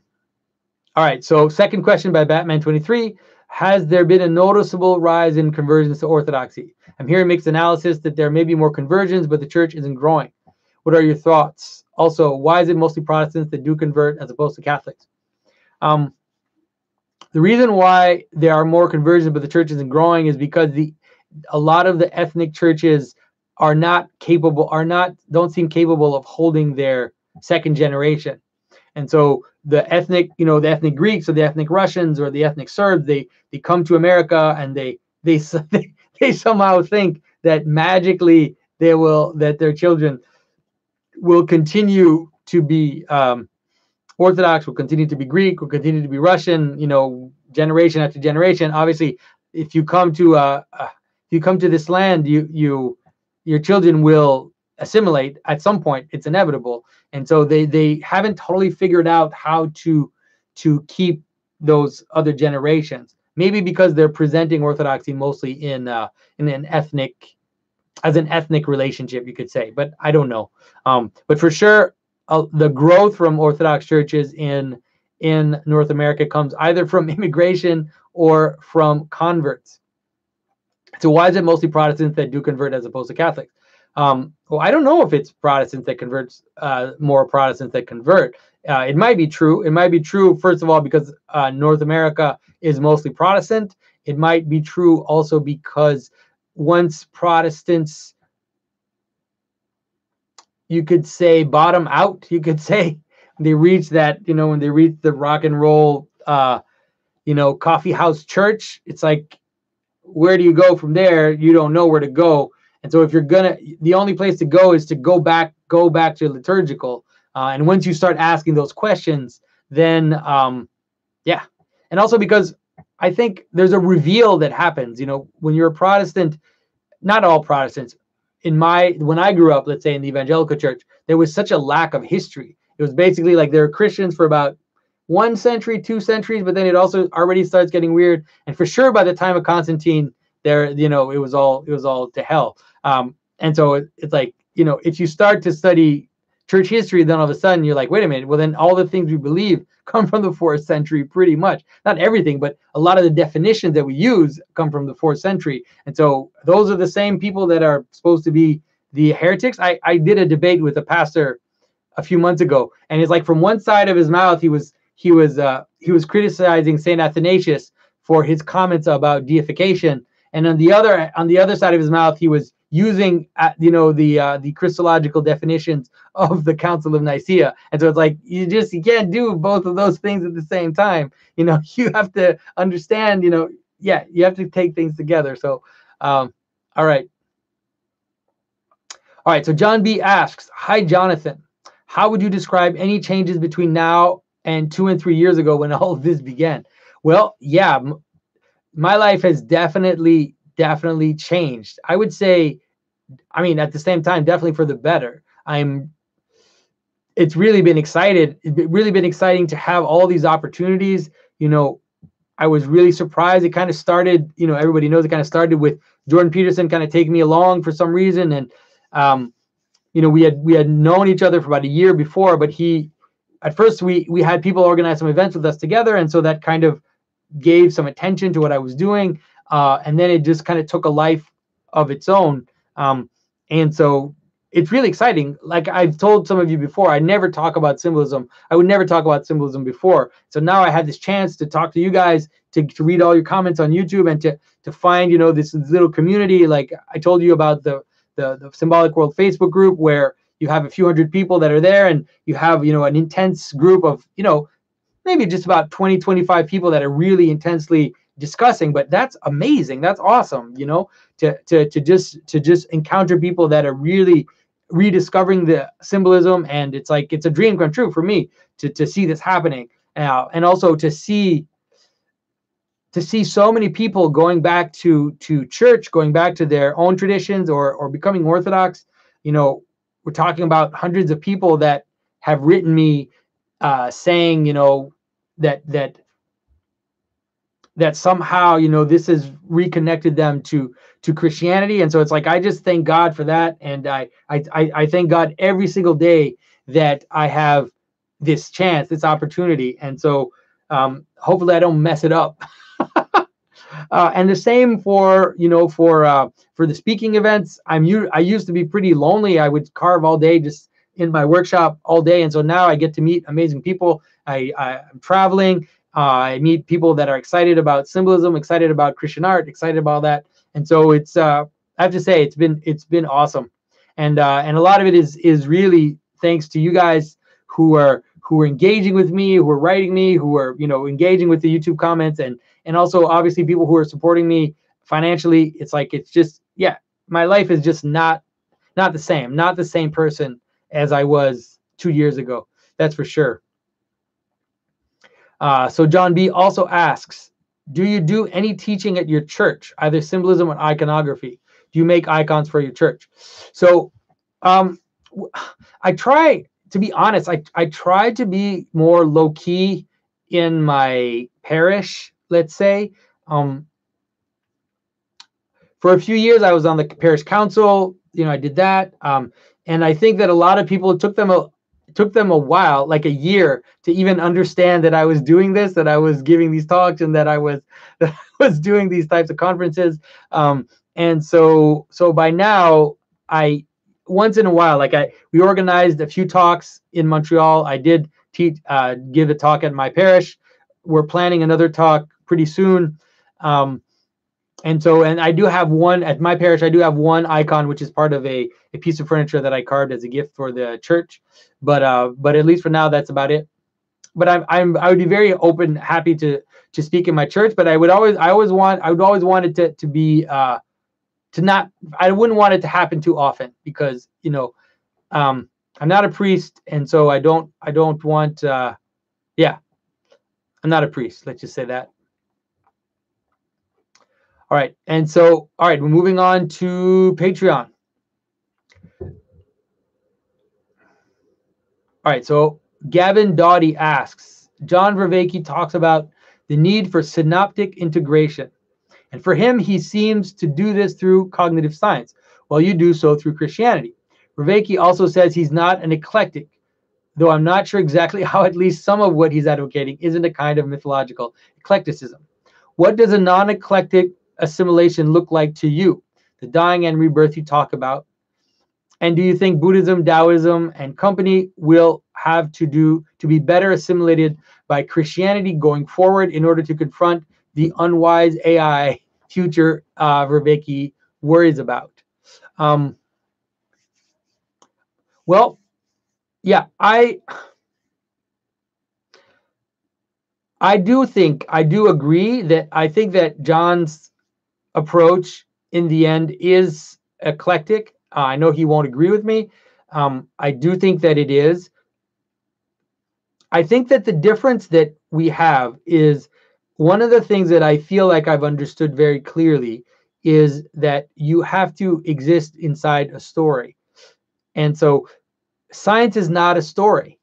right. So second question by Batman23. Has there been a noticeable rise in conversions to Orthodoxy? I'm hearing mixed analysis that there may be more conversions, but the church isn't growing. What are your thoughts? Also, why is it mostly Protestants that do convert as opposed to Catholics? The reason why there are more conversions but the church isn't growing is because a lot of the ethnic churches don't seem capable of holding their second generation. And so the ethnic Greeks or the ethnic Russians or the ethnic Serbs, they come to America, and they somehow think that magically that their children will continue to be Orthodox, will continue to be Greek, will continue to be Russian, generation after generation. Obviously, if you come to this land, your children will assimilate at some point. It's inevitable. And so they haven't totally figured out how to keep those other generations. Maybe because they're presenting Orthodoxy mostly in an ethnic relationship, you could say, but I don't know. But for sure, the growth from Orthodox churches in North America comes either from immigration or from converts. So why is it mostly Protestants that do convert as opposed to Catholics? Well, I don't know if it's Protestants that converts, more Protestants that convert. It might be true. It might be true, first of all, because North America is mostly Protestant. It might be true also because once Protestants, you could say, bottom out, you could say, they reach that, when they reach the rock and roll, coffee house church, it's like, where do you go from there? You don't know where to go. And so if the only place to go is to go back to liturgical. And once you start asking those questions, then, yeah. And also because I think there's a reveal that happens, when you're a Protestant, not all Protestants. When I grew up, let's say in the evangelical church, there was such a lack of history. It was basically like there were Christians for about 1 century, 2 centuries, but then it also already starts getting weird. And for sure, by the time of Constantine, it was all to hell. And so it's like, if you start to study church history, then all of a sudden you're like, wait a minute, well then all the things we believe come from the 4th century pretty much. Not everything, but a lot of the definitions that we use come from the 4th century. And so those are the same people that are supposed to be the heretics. I did a debate with a pastor a few months ago, and it's like from one side of his mouth, he was criticizing Saint Athanasius for his comments about deification, and on the other side of his mouth, he was using the Christological definitions of the Council of Nicaea. And so it's like you can't do both of those things at the same time. You have to understand. You have to take things together. So, all right. So John B asks, "Hi, Jonathan. How would you describe any changes between now and 2 and 3 years ago when all of this began?" Well, yeah, my life has definitely changed. I would say, at the same time, definitely for the better. It's really been exciting to have all these opportunities. I was really surprised. It kind of started, everybody knows it kind of started with Jordan Peterson kind of taking me along for some reason. And we had known each other for about a year before, but at first we had people organize some events with us together, and so that kind of gave some attention to what I was doing, and then it just kind of took a life of its own, and so it's really exciting. Like I've told some of you before, I never talk about symbolism. I would never talk about symbolism before. So now I had this chance to talk to you guys, to read all your comments on YouTube, and to find this little community. Like I told you about the Symbolic World Facebook group, where you have a few hundred people that are there, and you have an intense group of maybe just about 20-25 people that are really intensely discussing. But that's amazing. That's awesome, to just encounter people that are really rediscovering the symbolism. And it's like it's a dream come true for me to see this happening, and also to see so many people going back to church, going back to their own traditions, or becoming Orthodox. We're talking about hundreds of people that have written me, saying that somehow this has reconnected them to Christianity. And so it's like I just thank God for that, and I thank God every single day that I have this chance, this opportunity. And so hopefully I don't mess it up. And the same for the speaking events. I used to be pretty lonely. I would carve all day, just in my workshop all day, and so now I get to meet amazing people. I'm traveling. I meet people that are excited about symbolism, excited about Christian art, excited about that, and so it's I have to say it's been awesome, and a lot of it is really thanks to you guys who are engaging with me, who are writing me, who are engaging with the YouTube comments, and also obviously people who are supporting me financially. It's like it's just my life is just not the same person as I was 2 years ago. That's for sure. So John B also asks, do you do any teaching at your church, either symbolism or iconography? Do you make icons for your church? So I try, to be honest, I try to be more low key in my parish, let's say. For a few years, I was on the parish council. I did that, and I think that a lot of people, it took them a while, like a year, to even understand that I was doing this, that I was giving these talks, and that I was doing these types of conferences. And so by now, I once in a while, we organized a few talks in Montreal. I did give a talk at my parish. We're planning another talk pretty soon. And I do have one at my parish. I do have one icon, which is part of a piece of furniture that I carved as a gift for the church. But at least for now, that's about it. But I would be very open, happy to speak in my church. But I would always want it to be to not. I wouldn't want it to happen too often, because I'm not a priest, and so I don't want. I'm not a priest. Let's just say that. All right, and so, all right, we're moving on to Patreon. All right, so Gavin Doughty asks, John Vervaeke talks about the need for synoptic integration. And for him, he seems to do this through cognitive science, while you do so through Christianity. Vervaeke also says he's not an eclectic, though I'm not sure exactly how at least some of what he's advocating isn't a kind of mythological eclecticism. What does a non-eclectic assimilation look like to you? The dying and rebirth you talk about. And do you think Buddhism, Taoism, and company will have to be better assimilated by Christianity going forward in order to confront the unwise AI future Vervaeke worries about? Well, yeah, I do agree that I think that John's approach in the end is eclectic. I know he won't agree with me. I do think that it is. I think that the difference that we have is, one of the things that I feel like I've understood very clearly is that you have to exist inside a story. And so science is not a story.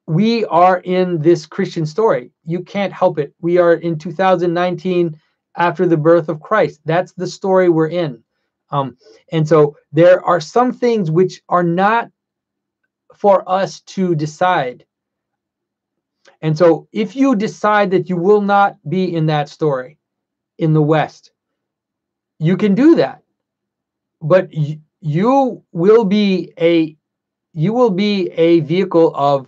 We are in this Christian story. You can't help it. We are in 2019 after the birth of Christ. That's the story we're in. And so there are some things which are not for us to decide. And so if you decide that you will not be in that story in the West, you can do that. But you will be a vehicle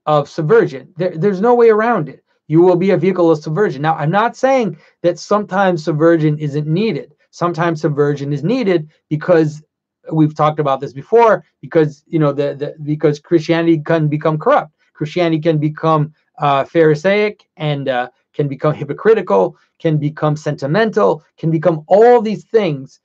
of subversion. There's no way around it. You will be a vehicle of subversion. Now, I'm not saying that sometimes subversion isn't needed. Sometimes subversion is needed because we've talked about this before. Because because Christianity can become corrupt. Christianity can become Pharisaic and can become hypocritical, can become sentimental, can become all these things.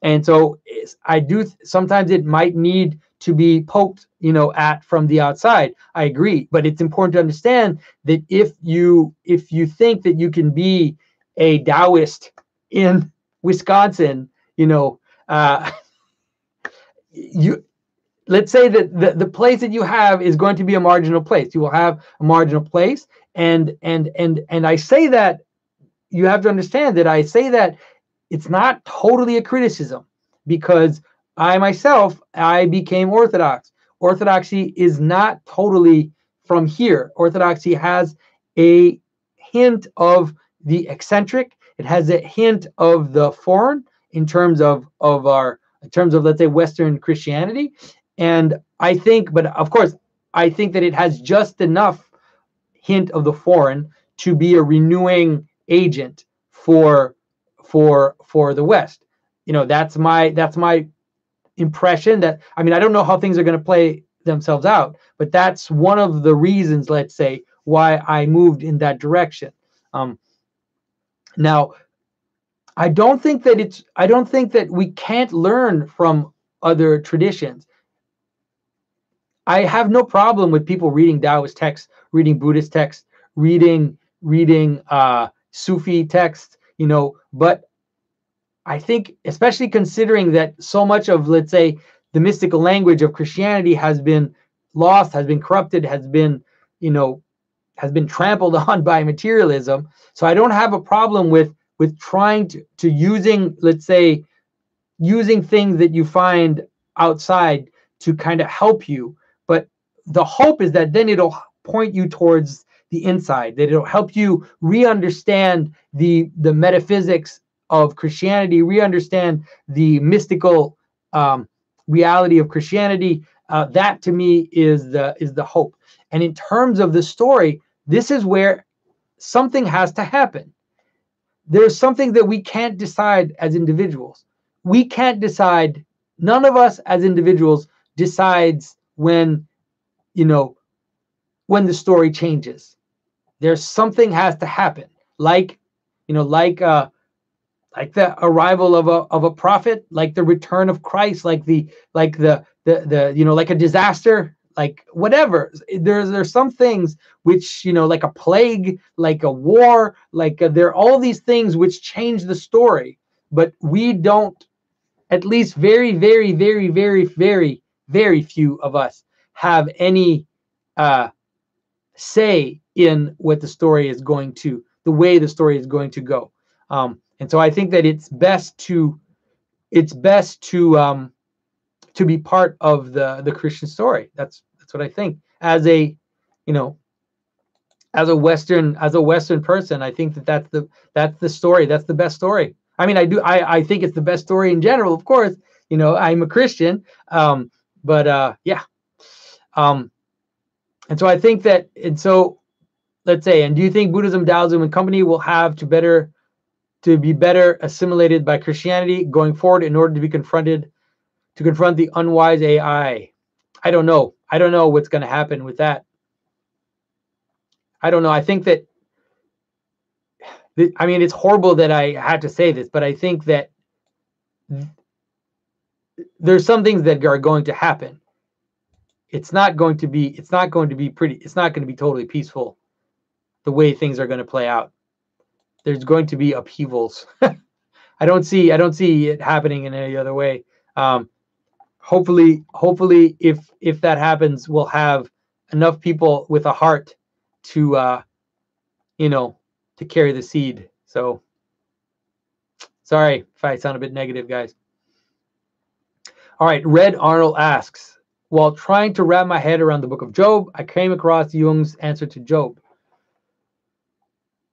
And so I do sometimes it might need to be poked, at from the outside. I agree, but it's important to understand that if you think that you can be a Taoist in Wisconsin, you let's say that the place that you have is going to be a marginal place. You will have a marginal place, and I say that you have to understand that I say that it's not totally a criticism, because I became Orthodox. Orthodoxy is not totally from here. Orthodoxy has a hint of the eccentric. It has a hint of the foreign in terms of let's say Western Christianity. And I think, but of course, I think that it has just enough hint of the foreign to be a renewing agent for the West. That's my impression. That, I mean, I don't know how things are going to play themselves out, but that's one of the reasons, let's say, why I moved in that direction. Now, I don't think that we can't learn from other traditions. I have no problem with people reading Taoist texts, reading Buddhist texts, reading Sufi texts, but I think, especially considering that so much of, let's say, the mystical language of Christianity has been lost, has been corrupted, has been trampled on by materialism. So I don't have a problem with trying to using, let's say, using things that you find outside to kind of help you. But the hope is that then it'll point you towards the inside, that it'll help you re-understand the metaphysics of Christianity, re-understand the mystical reality of Christianity. That to me is the hope. And in terms of the story, this is where something has to happen. There's something that we can't decide as individuals. We can't decide. None of us as individuals decides when the story changes. There's something has to happen, like the arrival of a prophet, like the return of Christ, like the like a disaster, like whatever. There's some things which, like a plague, like a war, like there are all these things which change the story, but we don't, at least very, very, very, very, very, very few of us have any say in what the story is going to, the way the story is going to go. And so I think that it's best to be part of the Christian story. That's what I think. As a Western person, I think that's the story. That's the best story. I mean, I think it's the best story in general. Of course, I'm a Christian, but yeah. And so I think that, and so let's say, and do you think Buddhism, Taoism, and company will have to be better assimilated by Christianity going forward in order to confront the unwise AI? I don't know. I don't know what's going to happen with that. I don't know. I think that, I mean, it's horrible that I had to say this, but I think that there's some things that are going to happen. It's not going to be totally peaceful the way things are going to play out. There's going to be upheavals. I don't see it happening in any other way. Hopefully, if that happens, we'll have enough people with a heart to to carry the seed. So Sorry if I sound a bit negative, guys. All right, Red Arnold asks, while trying to wrap my head around the book of Job, I came across Jung's answer to Job.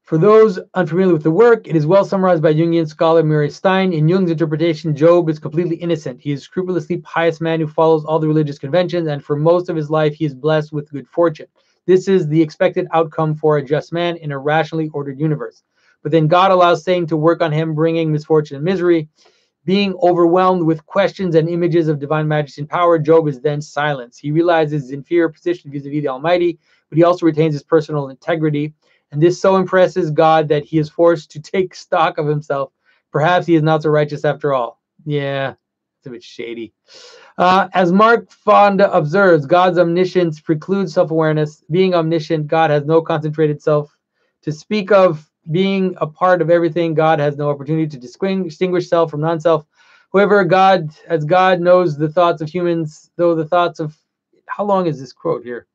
For those unfamiliar with the work, it is well summarized by Jungian scholar Murray Stein. In Jung's interpretation, Job is completely innocent. He is a scrupulously pious man who follows all the religious conventions, and for most of his life, he is blessed with good fortune. This is the expected outcome for a just man in a rationally ordered universe. But then God allows Satan to work on him, bringing misfortune and misery. Being overwhelmed with questions and images of divine majesty and power, Job is then silenced. He realizes his inferior position vis-a-vis the Almighty, but he also retains his personal integrity. And this so impresses God that he is forced to take stock of himself. Perhaps he is not so righteous after all. Yeah, it's a bit shady. As Mark Fonda observes, God's omniscience precludes self-awareness. Being omniscient, God has no concentrated self. To speak of being a part of everything, God has no opportunity to distinguish self from non-self. However, God knows the thoughts of humans, though the thoughts of, how long is this quote here?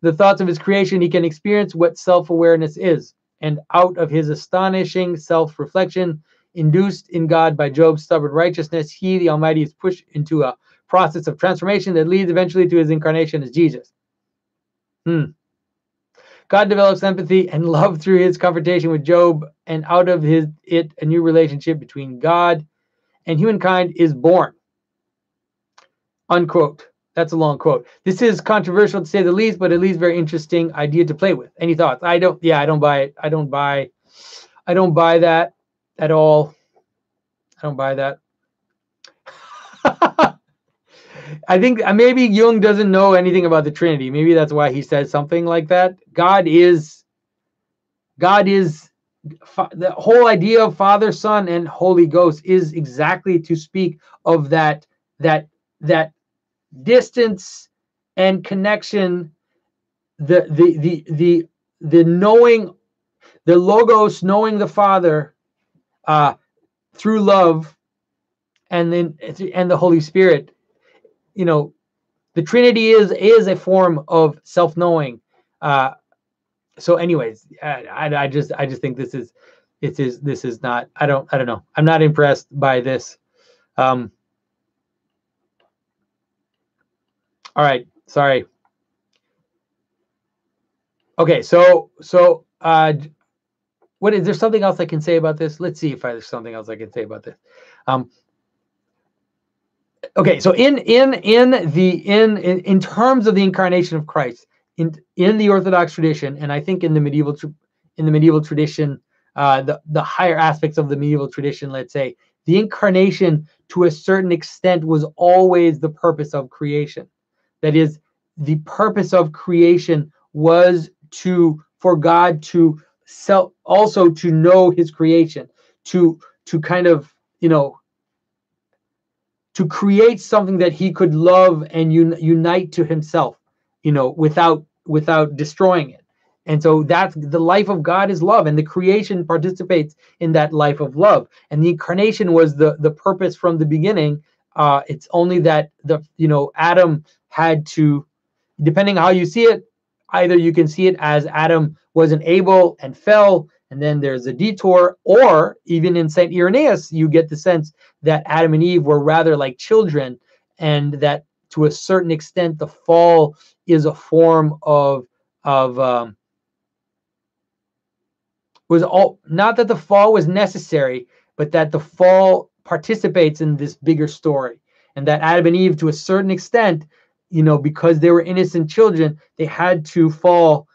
The thoughts of his creation, he can experience what self-awareness is. And out of his astonishing self-reflection, induced in God by Job's stubborn righteousness, he, the Almighty, is pushed into a process of transformation that leads eventually to his incarnation as Jesus. God develops empathy and love through his confrontation with Job, and out of it, a new relationship between God and humankind is born. Unquote. That's a long quote. This is controversial to say the least, but at least very interesting idea to play with. Any thoughts? I don't buy it. I don't buy that at all. I don't buy that. I think maybe Jung doesn't know anything about the Trinity. Maybe that's why he says something like that. God is the whole idea of Father, Son, and Holy Ghost is exactly to speak of that distance and connection, the knowing, the Logos knowing the Father through love, and the Holy Spirit. You know, the Trinity is a form of self-knowing. So anyways, I just think this is not, I don't know. I'm not impressed by this. All right, sorry. Okay, so what is there something else I can say about this? Let's see if there's something else I can say about this. Okay, so in terms of the incarnation of Christ, in the Orthodox tradition, and I think in the medieval tradition, the higher aspects of the medieval tradition, let's say, the incarnation to a certain extent was always the purpose of creation. That is, the purpose of creation was for God to also to know his creation, to kind of, to create something that he could love and unite to himself, without destroying it. And so that's the life of God is love, and the creation participates in that life of love. And the incarnation was the purpose from the beginning. It's only that Adam had to, depending how you see it, either you can see it as Adam wasn't able and fell, and then there's a detour, or even in St. Irenaeus, you get the sense that Adam and Eve were rather like children, and that to a certain extent, the fall is a form was all, not that the fall was necessary, but that the fall participates in this bigger story, and that Adam and Eve, to a certain extent, because they were innocent children, they had to fall,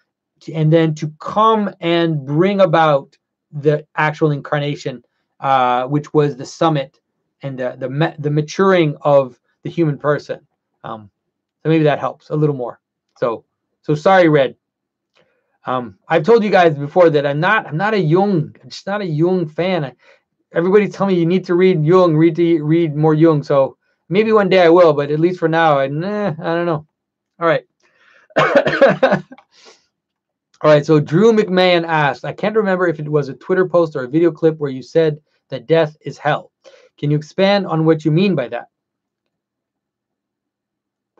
and then to come and bring about the actual incarnation, which was the summit and the maturing of the human person. So maybe that helps a little more. So sorry, Red. I've told you guys before that I'm not a Jung fan. Everybody tell me you need to read Jung, read more Jung. So maybe one day I will, but at least for now, I don't know. All right. All right, so Drew McMahon asked, I can't remember if it was a Twitter post or a video clip where you said that death is hell. Can you expand on what you mean by that?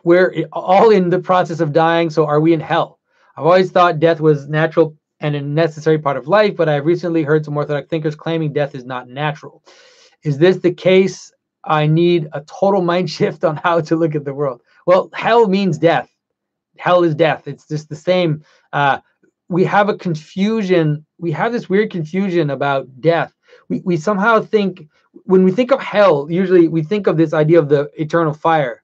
We're all in the process of dying, so are we in hell? I've always thought death was natural and a necessary part of life, but I've recently heard some Orthodox thinkers claiming death is not natural. Is this the case? I need a total mind shift on how to look at the world. Well, hell means death. Hell is death. It's just the same. We have a confusion. We have this weird confusion about death. We somehow think, when we think of hell, usually we think of this idea of the eternal fire.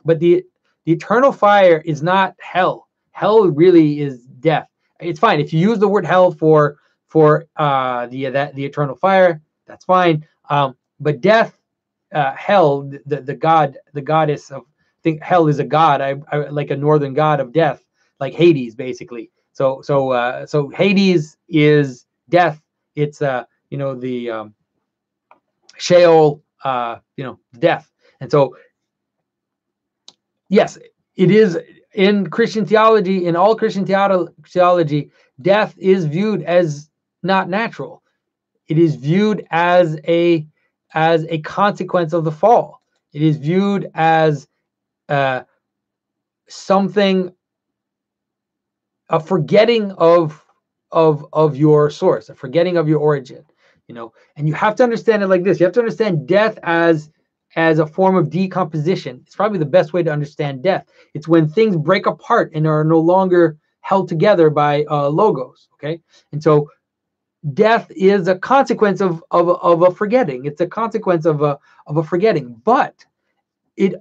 But the eternal fire is not hell. Hell really is death. It's fine if you use the word hell for the eternal fire. That's fine. But death, hell, the goddess of, I think hell is a god. I like a northern god of death, like Hades, basically. So Hades is death. It's the Sheol, death. And so yes, it is in Christian theology, in all Christian theology, death is viewed as not natural. It is viewed as a consequence of the fall. It is viewed as something, a forgetting of your source, a forgetting of your origin. And you have to understand it like this. You have to understand death as a form of decomposition. It's probably the best way to understand death. It's when things break apart and are no longer held together by logos. Okay, and so death is a consequence of a forgetting. It's a consequence of a forgetting, but it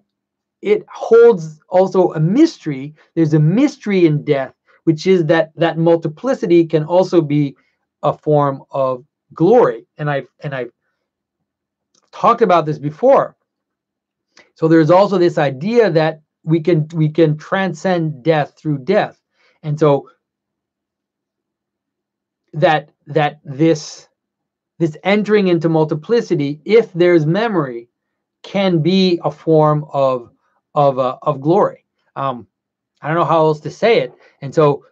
holds also a mystery. There's a mystery in death, which is that multiplicity can also be a form of glory. And I've talked about this before. So there's also this idea that we can transcend death through death. And so that this entering into multiplicity, if there's memory, can be a form of glory. I don't know how else to say it. And so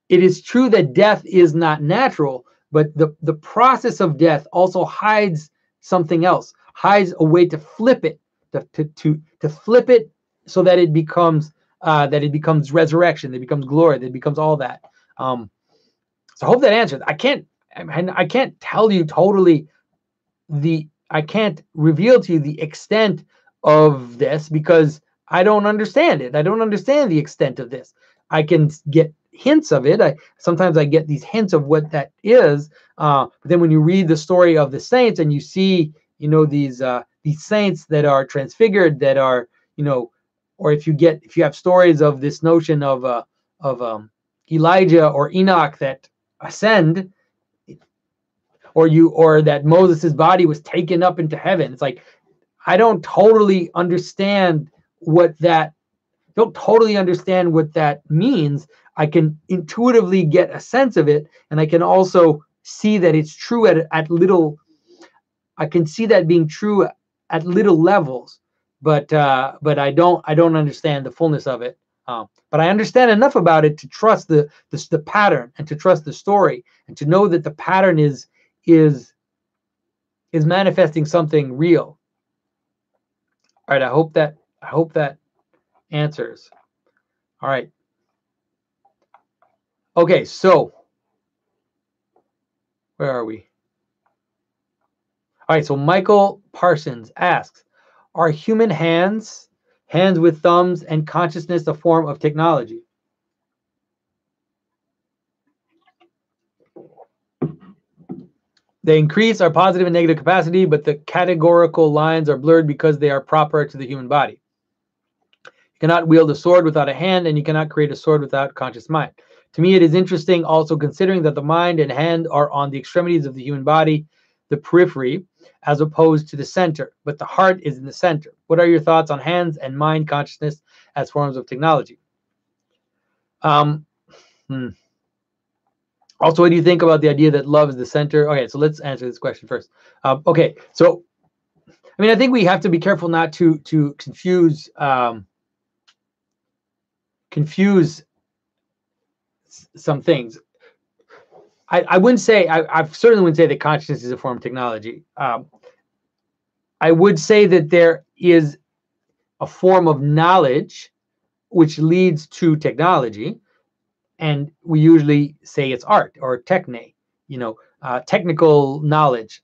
it is true that death is not natural, but the process of death also hides something else, hides a way to flip it, to flip it so that it becomes resurrection, that it becomes glory, that it becomes all that. So I hope that answers. I can't tell you totally I can't reveal to you the extent of this because I don't understand it. I don't understand the extent of this. I can get hints of it. Sometimes I get these hints of what that is. But then when you read the story of the saints and you see, these saints that are transfigured, that are, or if you have stories of this notion of Elijah or Enoch that ascend, or that Moses' body was taken up into heaven. It's like, I don't totally understand what that means. I can intuitively get a sense of it, and I can also see that it's true at little. I can see that being true at little levels, but I don't understand the fullness of it. But I understand enough about it to trust the pattern, and to trust the story, and to know that the pattern is manifesting something real. All right, I hope that answers. All right. Okay, so where are we? All right, so Michael Parsons asks, are human hands with thumbs and consciousness a form of technology? They increase our positive and negative capacity, but the categorical lines are blurred because they are proper to the human body. You cannot wield a sword without a hand, and you cannot create a sword without conscious mind. To me, it is interesting also considering that the mind and hand are on the extremities of the human body, the periphery, as opposed to the center, but the heart is in the center. What are your thoughts on hands and mind consciousness as forms of technology? Also, what do you think about the idea that love is the center? Okay, so let's answer this question first. Okay, so I think we have to be careful not to confuse some things. I wouldn't say, I certainly wouldn't say that consciousness is a form of technology. I would say that there is a form of knowledge which leads to technology, and we usually say it's art or techne, technical knowledge.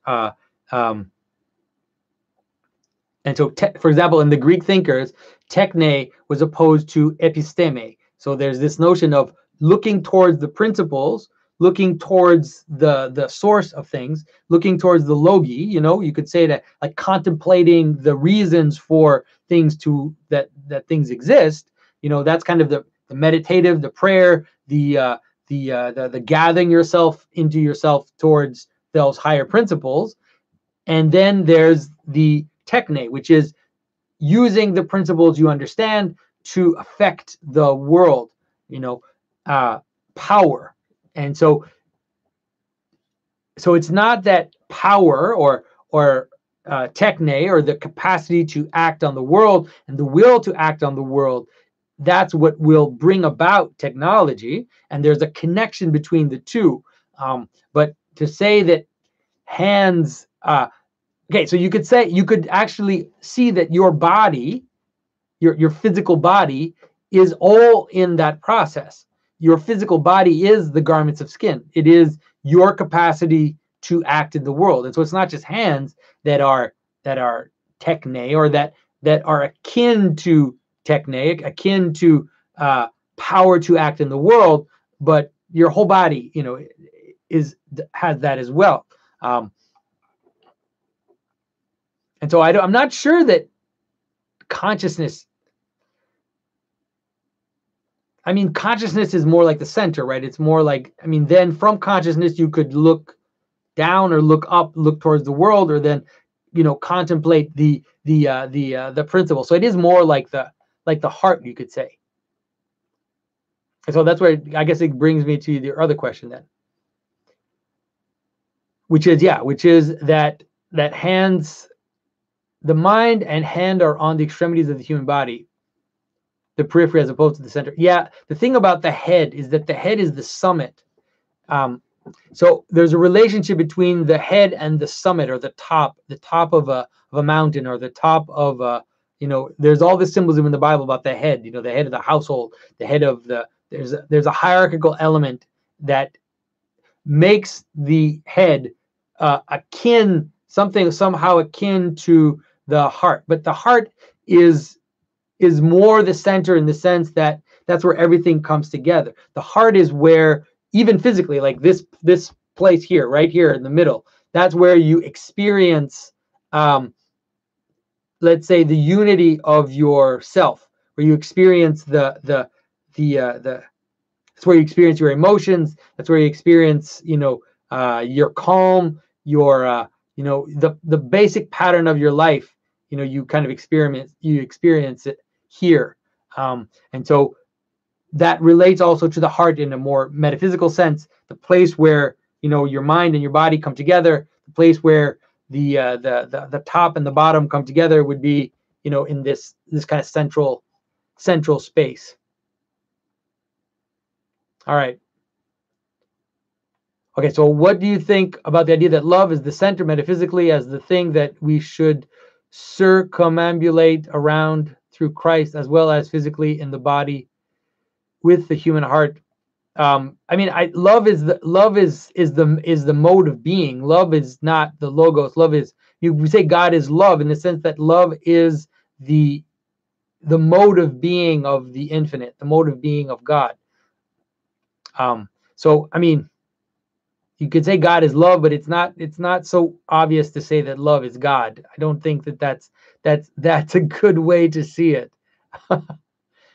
And so, for example, in the Greek thinkers, techne was opposed to episteme. So there's this notion of looking towards the principles, looking towards the source of things, looking towards the logi. You could say that, like, contemplating the reasons for things that things exist. That's kind of the meditative, the prayer, the gathering yourself into yourself towards those higher principles. And then there's the techne, which is using the principles you understand to affect the world, power. And so it's not that power or techne, or the capacity to act on the world and the will to act on the world, that's what will bring about technology. And there's a connection between the two. But to say that hands, okay, so you could actually see that your body, your physical body, is all in that process. Your physical body is the garments of skin. It is your capacity to act in the world. And so it's not just hands that are techne, or that are akin to techne, akin to power to act in the world, but your whole body, has that as well. And so I'm not sure that consciousness, consciousness is more like the center, right? It's more like, then from consciousness you could look down or look up, look towards the world, or then, contemplate the principle. So it is more like the heart, you could say. And so that's where I guess it brings me to the other question then, which is that hands, the mind and hand are on the extremities of the human body, the periphery as opposed to the center. Yeah, the thing about the head is that the head is the summit. So there's a relationship between the head and the summit, or the top of a mountain, or the top of there's all this symbolism in the Bible about the head, the head of the household, the head of there's a hierarchical element that makes the head somehow akin to the heart. But the heart is more the center, in the sense that that's where everything comes together. The heart is where, even physically, like this place here, right here in the middle, that's where you experience, let's say, the unity of yourself, where you experience that's where you experience your emotions. That's where you experience, your calm, your, the basic pattern of your life. You kind of experience it here. And so that relates also to the heart in a more metaphysical sense, the place where, your mind and your body come together, the place where the top and the bottom come together would be, in this kind of central space. All right. Okay, so what do you think about the idea that love is the center metaphysically, as the thing that we should circumambulate around through Christ, as well as physically in the body with the human heart? Love is the mode of being. Love is not the logos. Love is, we say God is love, in the sense that love is the mode of being of the infinite, the mode of being of God. So you could say God is love, but it's not so obvious to say that love is God. I don't think that's a good way to see it.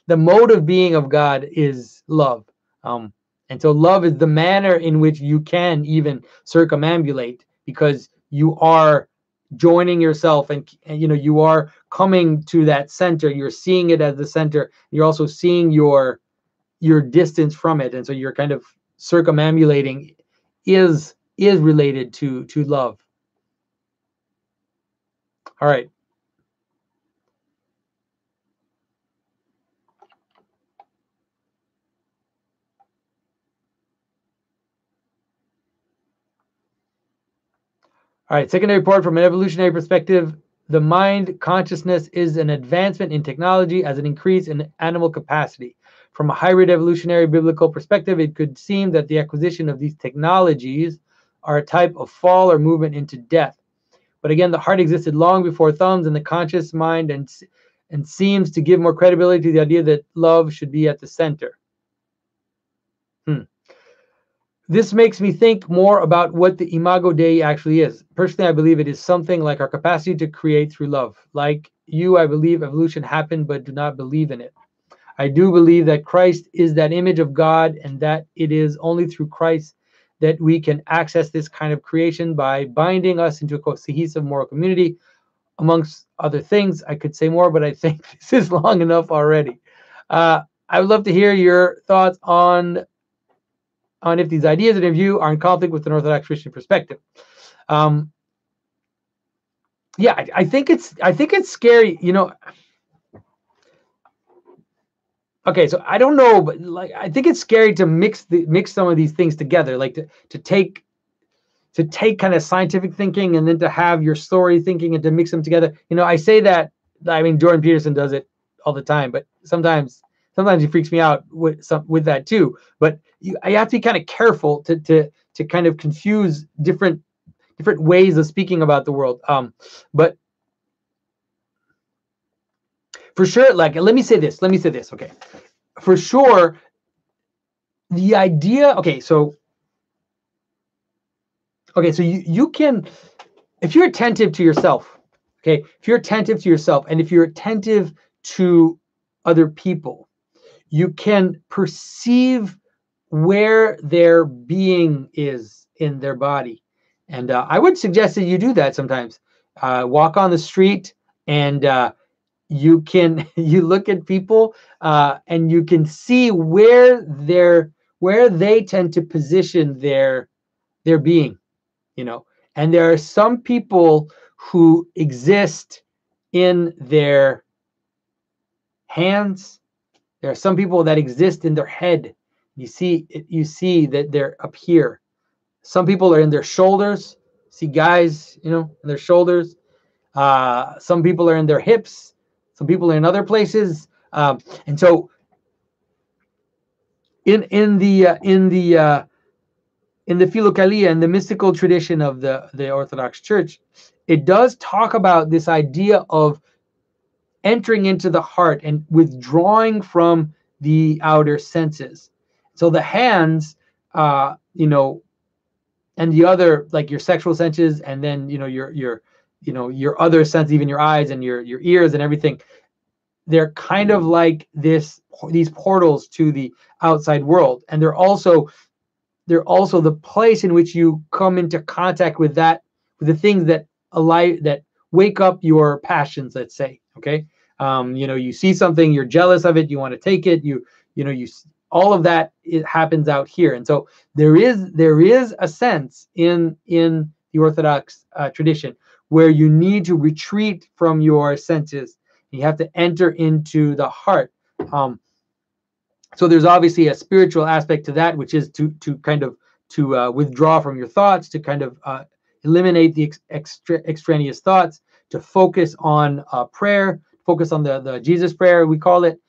The mode of being of God is love. And so love is the manner in which you can even circumambulate, because you are joining yourself, and you are coming to that center. You're seeing it as the center. You're also seeing your distance from it. And so you're kind of circumambulating is related to love. All right. All right, secondary report from an evolutionary perspective. The mind consciousness is an advancement in technology as an increase in animal capacity. From a hybrid evolutionary biblical perspective, it could seem that the acquisition of these technologies are a type of fall or movement into death. But again, the heart existed long before thumbs and the conscious mind, and seems to give more credibility to the idea that love should be at the center. This makes me think more about what the Imago Dei actually is. Personally, I believe it is something like our capacity to create through love. Like you, I believe evolution happened, but do not believe in it. I do believe that Christ is that image of God, and that it is only through Christ that we can access this kind of creation by binding us into a cohesive moral community, amongst other things. I could say more, but I think this is long enough already. I would love to hear your thoughts on if these ideas in review are in conflict with an Orthodox Christian perspective. Yeah, I think it's scary, you know. Okay, so I don't know, but like I think it's scary to mix some of these things together, like to take kind of scientific thinking and then to have your story thinking and to mix them together. You know, I say that, I mean, Jordan Peterson does it all the time, but sometimes he freaks me out with that too. But I have to be kind of careful to kind of confuse different ways of speaking about the world. But for sure, like, let me say this. Okay, for sure, the idea. Okay, so you can, if you're attentive to yourself. Okay, if you're attentive to yourself, and if you're attentive to other people, you can perceive where their being is in their body. And I would suggest that you do that sometimes. Walk on the street, and you look at people, and you can see where they tend to position their being, you know. And there are some people who exist in their hands. There are some people that exist in their head. You see that they're up here. Some people are in their shoulders. See guys, you know, in their shoulders. Some people are in their hips. Some people are in other places. And so in the Philokalia, in the mystical tradition of the Orthodox Church, it does talk about this idea of entering into the heart and withdrawing from the outer senses. So the hands, you know, and the other, like your sexual senses, and then, you know, your other sense, even your eyes and your ears and everything, they're kind of like these portals to the outside world. And they're also the place in which you come into contact with the things that wake up your passions, let's say. Okay, you know, you see something, you're jealous of it, you want to take it, you all of that, it happens out here. And so there is a sense in the Orthodox tradition where you need to retreat from your senses. You have to enter into the heart. So there's obviously a spiritual aspect to that, which is to kind of withdraw from your thoughts, to kind of eliminate the extraneous thoughts, to focus on prayer, focus on the Jesus prayer, we call it.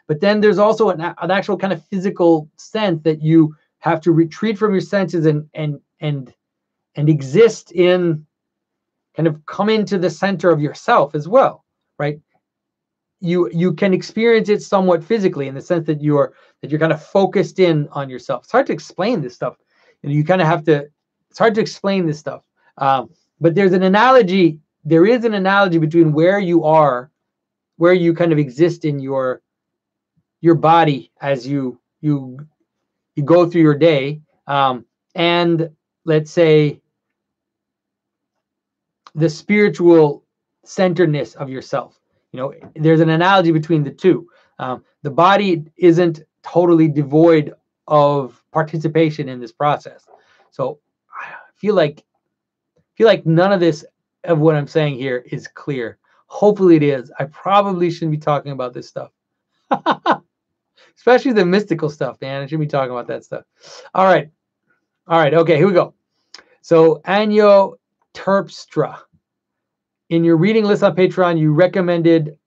But then there's also an actual kind of physical sense that you have to retreat from your senses and exist in, kind of come into the center of yourself as well, right? You can experience it somewhat physically, in the sense that you're kind of focused in on yourself. It's hard to explain this stuff. You kind of have to. It's hard to explain this stuff. But there is an analogy between where you are, where you kind of exist in your body as you go through your day, and let's say the spiritual centeredness of yourself. You know, there's an analogy between the two. The body isn't totally devoid of participation in this process. So I feel like none of this of what I'm saying here is clear. Hopefully it is. I probably shouldn't be talking about this stuff. Especially the mystical stuff, man. I shouldn't be talking about that stuff. All right. Okay, here we go. So Anyo Terpstra. In your reading list on Patreon, you recommended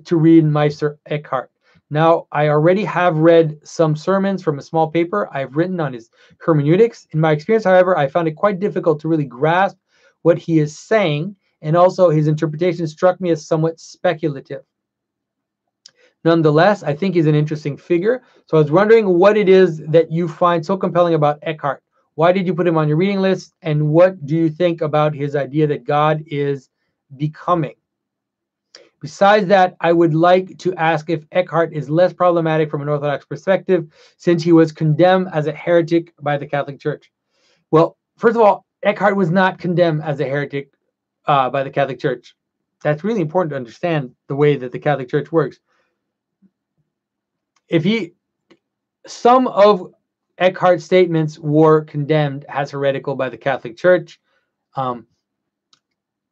to read Meister Eckhart. Now, I already have read some sermons from a small paper I've written on his hermeneutics. In my experience, however, I found it quite difficult to really grasp what he is saying, and also his interpretation struck me as somewhat speculative. Nonetheless, I think he's an interesting figure. So I was wondering what it is that you find so compelling about Eckhart. Why did you put him on your reading list? And what do you think about his idea that God is becoming? Besides that, I would like to ask if Eckhart is less problematic from an Orthodox perspective, since he was condemned as a heretic by the Catholic Church. Well, first of all, Eckhart was not condemned as a heretic by the Catholic Church. That's really important to understand the way that the Catholic Church works. Some of Eckhart's statements were condemned as heretical by the Catholic Church. A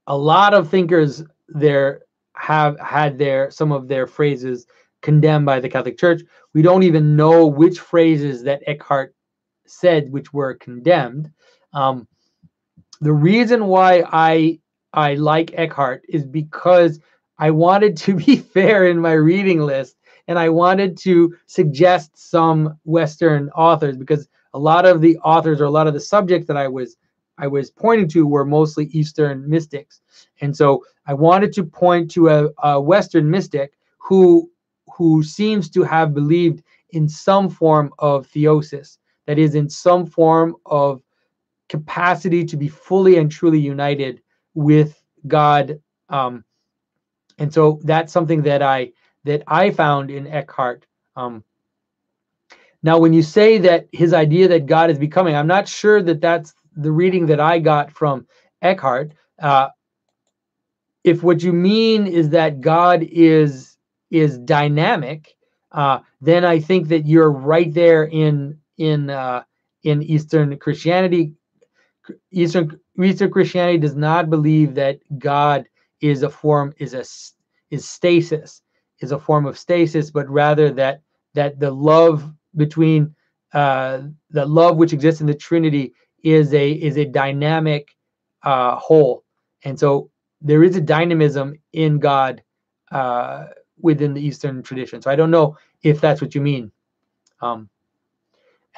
lot of thinkers there have had some of their phrases condemned by the Catholic Church. We don't even know which phrases that Eckhart said which were condemned. The reason why I like Eckhart is because I wanted to be fair in my reading list, and I wanted to suggest some Western authors, because a lot of the authors or a lot of the subjects that I was pointing to were mostly Eastern mystics. And so I wanted to point to a Western mystic who seems to have believed in some form of theosis, that is, in some form of capacity to be fully and truly united with God. And so that's something that I found in Eckhart. Now, when you say that his idea that God is becoming, I'm not sure that that's the reading that I got from Eckhart. If what you mean is that God is dynamic, then I think that you're right there in Eastern Christianity. Eastern Christianity does not believe that God is a form of stasis, but rather that the love between the love which exists in the Trinity is a dynamic whole. And so there is a dynamism in God within the Eastern tradition. So I don't know if that's what you mean.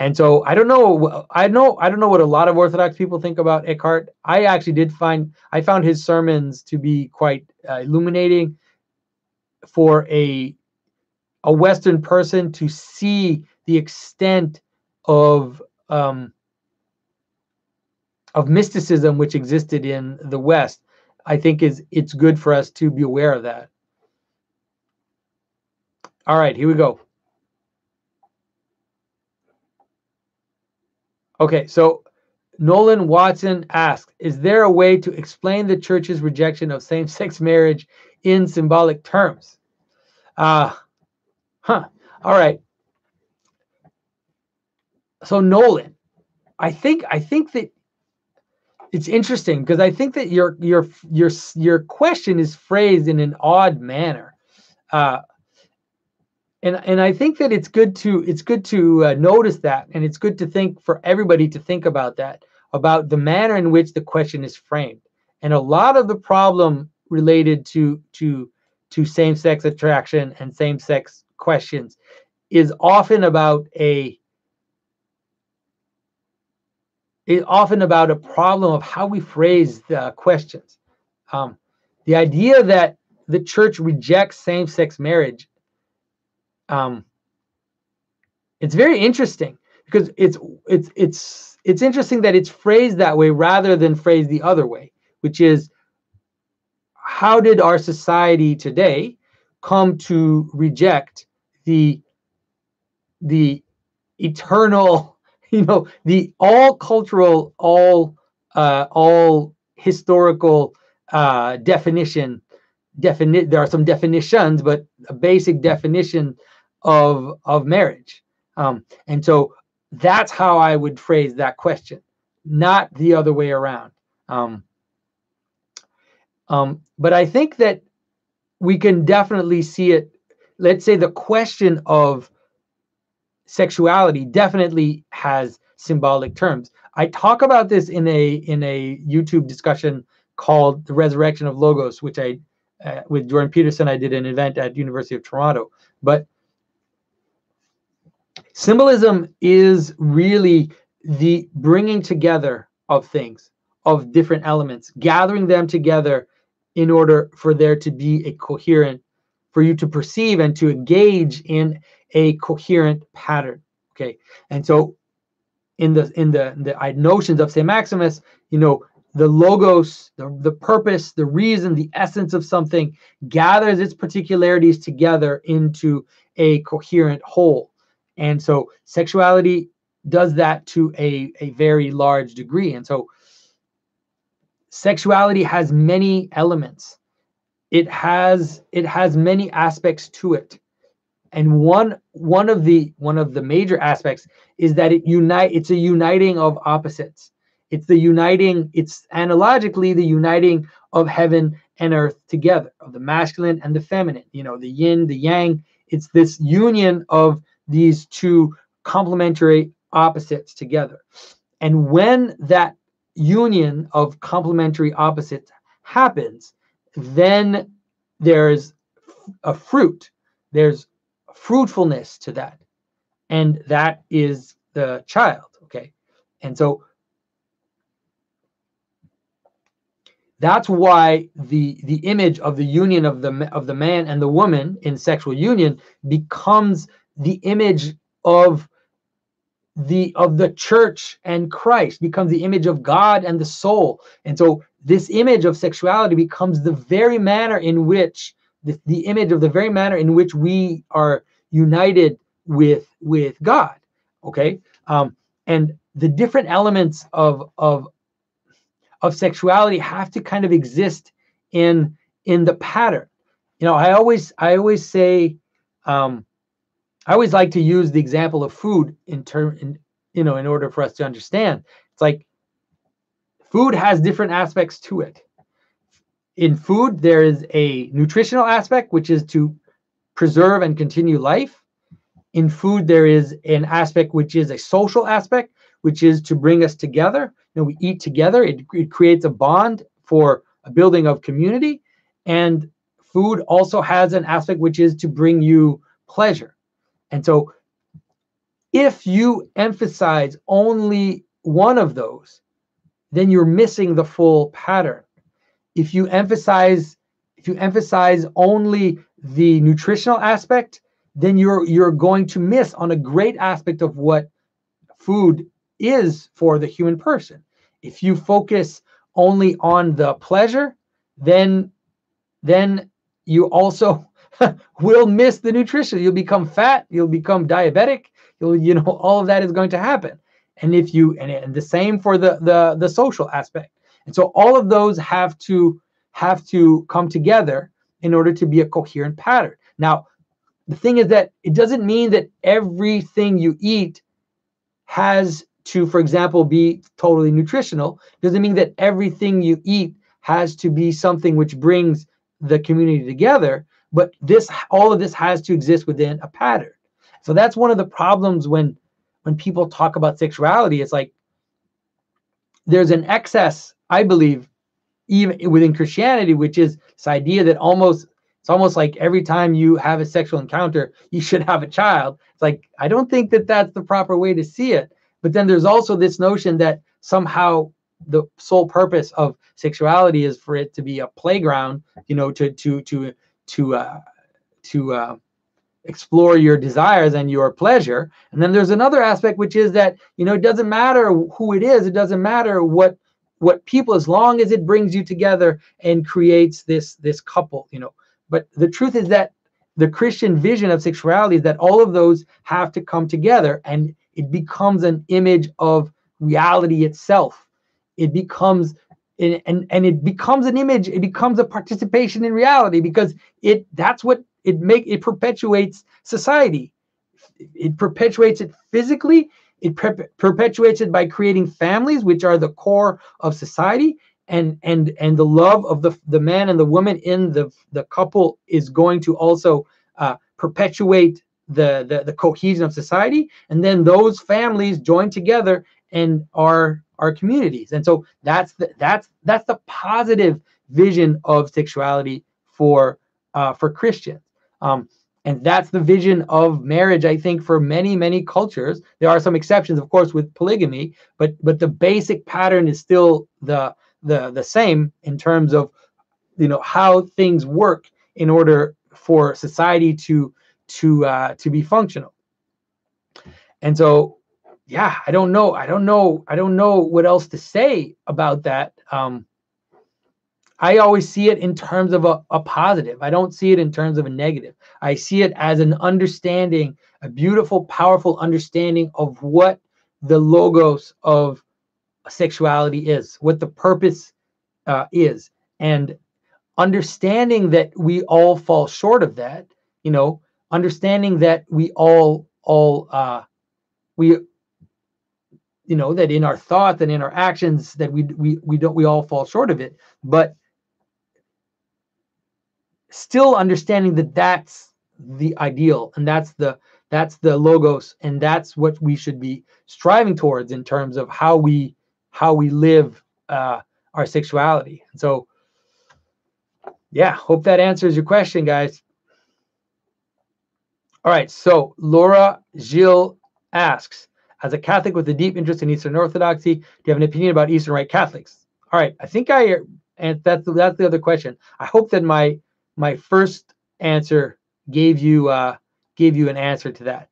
And so I don't know. I don't know what a lot of Orthodox people think about Eckhart. I actually I found his sermons to be quite illuminating for a Western person to see the extent of mysticism which existed in the West. I think it's good for us to be aware of that. All right, here we go. Okay, so Nolan Watson asks, is there a way to explain the church's rejection of same-sex marriage in symbolic terms? All right. So Nolan, I think that it's interesting, because I think that your question is phrased in an odd manner. And I think that it's good to notice that, and it's good to think for everybody to think about that, about the manner in which the question is framed. And a lot of the problem related to same-sex attraction and same-sex questions is often about a problem of how we phrase the questions. The idea that the church rejects same-sex marriage, it's very interesting, because it's interesting that it's phrased that way rather than phrased the other way, which is, how did our society today come to reject the eternal, the all cultural, all historical definition. There are some definitions, but a basic definition of marriage. And so that's how I would phrase that question, not the other way around. But I think that we can definitely see it. Let's say the question of sexuality definitely has symbolic terms. I talk about this in a YouTube discussion called The Resurrection of Logos, which with Jordan Peterson, I did an event at University of Toronto. But symbolism is really the bringing together of things, of different elements, gathering them together in order for there to be a coherent, for you to perceive and to engage in a coherent pattern. Okay, and so in the notions of St. Maximus, the logos, the purpose, the reason, the essence of something gathers its particularities together into a coherent whole. And so sexuality does that to a very large degree. And so sexuality has many elements. It has many aspects to it. And one of the major aspects is that it's a uniting of opposites. It's analogically the uniting of heaven and earth together, of the masculine and the feminine, the yin, the yang. It's this union of these two complementary opposites together. And when that union of complementary opposites happens, then there's a fruit. There's fruitfulness to that, and that is the child. Okay, and so that's why the image of the union of the man and the woman in sexual union becomes the image of the church and Christ, becomes the image of God and the soul. And so this image of sexuality becomes the very manner in which the image of the very manner in which we are united with God. Okay, and the different elements of sexuality have to kind of exist in the pattern. I always say, I always like to use the example of food in order for us to understand. It's like food has different aspects to it. In food, there is a nutritional aspect, which is to preserve and continue life. In food, there is an aspect which is a social aspect, which is to bring us together. We eat together. It creates a bond for a building of community. And food also has an aspect which is to bring you pleasure. And so if you emphasize only one of those, then you're missing the full pattern. If you emphasize only the nutritional aspect, then you're going to miss on a great aspect of what food is for the human person. If you focus only on the pleasure, then you also will miss the nutrition. You'll become fat, you'll become diabetic, all of that is going to happen. And if you and the same for the social aspect. And so all of those have to come together in order to be a coherent pattern. Now, the thing is that it doesn't mean that everything you eat has to, for example, be totally nutritional. It doesn't mean that everything you eat has to be something which brings the community together, but all of this has to exist within a pattern. So that's one of the problems when people talk about sexuality. It's like there's an excess, I believe, even within Christianity, which is this idea that it's almost like every time you have a sexual encounter, you should have a child. It's like, I don't think that that's the proper way to see it. But then there's also this notion that somehow the sole purpose of sexuality is for it to be a playground, to explore your desires and your pleasure. And then there's another aspect, which is that, it doesn't matter who it is. It doesn't matter what people, as long as it brings you together and creates this couple, But the truth is that the Christian vision of sexuality is that all of those have to come together, and it becomes an image of reality itself. It becomes it becomes an image. It becomes a participation in reality, because that's what it perpetuates society. It perpetuates it physically. It perpetuates it by creating families, which are the core of society. And the love of the man and the woman in the couple is going to also perpetuate the cohesion of society. And then those families join together and are communities. And so that's the positive vision of sexuality for Christians. And that's the vision of marriage, I think, for many, many cultures. There are some exceptions, of course, with polygamy, but the basic pattern is still the same in terms of, you know, how things work in order for society to be functional. And so, yeah, I don't know what else to say about that. I always see it in terms of a positive. I don't see it in terms of a negative. I see it as an understanding, a beautiful, powerful understanding of what the logos of sexuality is, what the purpose is, and understanding that we all fall short of that. You know, understanding that we we you know, that in our thoughts and in our actions that we all fall short of it, but still understanding that that's the ideal, and that's the logos, and that's what we should be striving towards in terms of how we live our sexuality. And so, yeah, hope that answers your question, guys. All right, so Laura Gilles asks, as a Catholic with a deep interest in Eastern Orthodoxy, do you have an opinion about Eastern Rite Catholics? All right, I think and that's the other question. I hope that my first answer gave you an answer to that.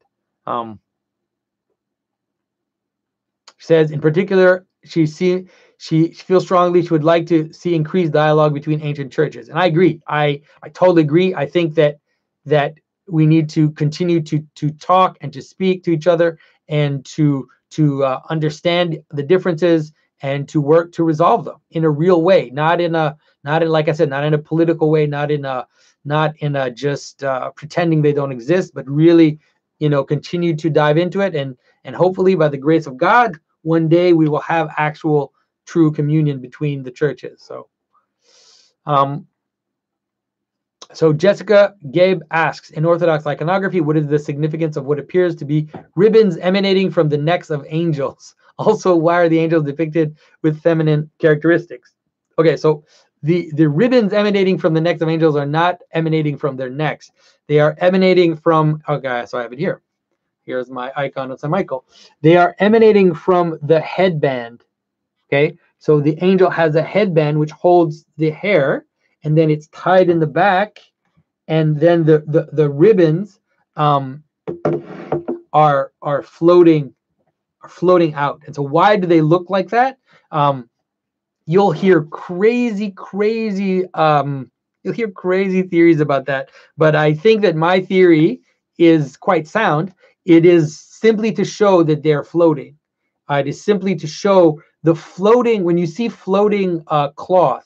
She says, in particular, she feels strongly she would like to see increased dialogue between ancient churches, and I agree. I totally agree. I think that we need to continue to talk and to speak to each other, and to understand the differences, and to work to resolve them in a real way, not in like I said, not in a political way, not in a just pretending they don't exist, but really, you know, continue to dive into it, and hopefully by the grace of God, one day we will have actual true communion between the churches. So Jessica Gabe asks, in Orthodox iconography, what is the significance of what appears to be ribbons emanating from the necks of angels? Also, why are the angels depicted with feminine characteristics? Okay, so the ribbons emanating from the necks of angels are not emanating from their necks. They are emanating from, okay, so I have it here. Here's my icon of St. Michael. They are emanating from the headband. Okay, so the angel has a headband which holds the hair, and then it's tied in the back, and then the ribbons are floating out. And so why do they look like that? You'll hear crazy theories about that, but I think that my theory is quite sound. It is simply to show that they're floating. It is simply to show the floating. When you see floating cloth,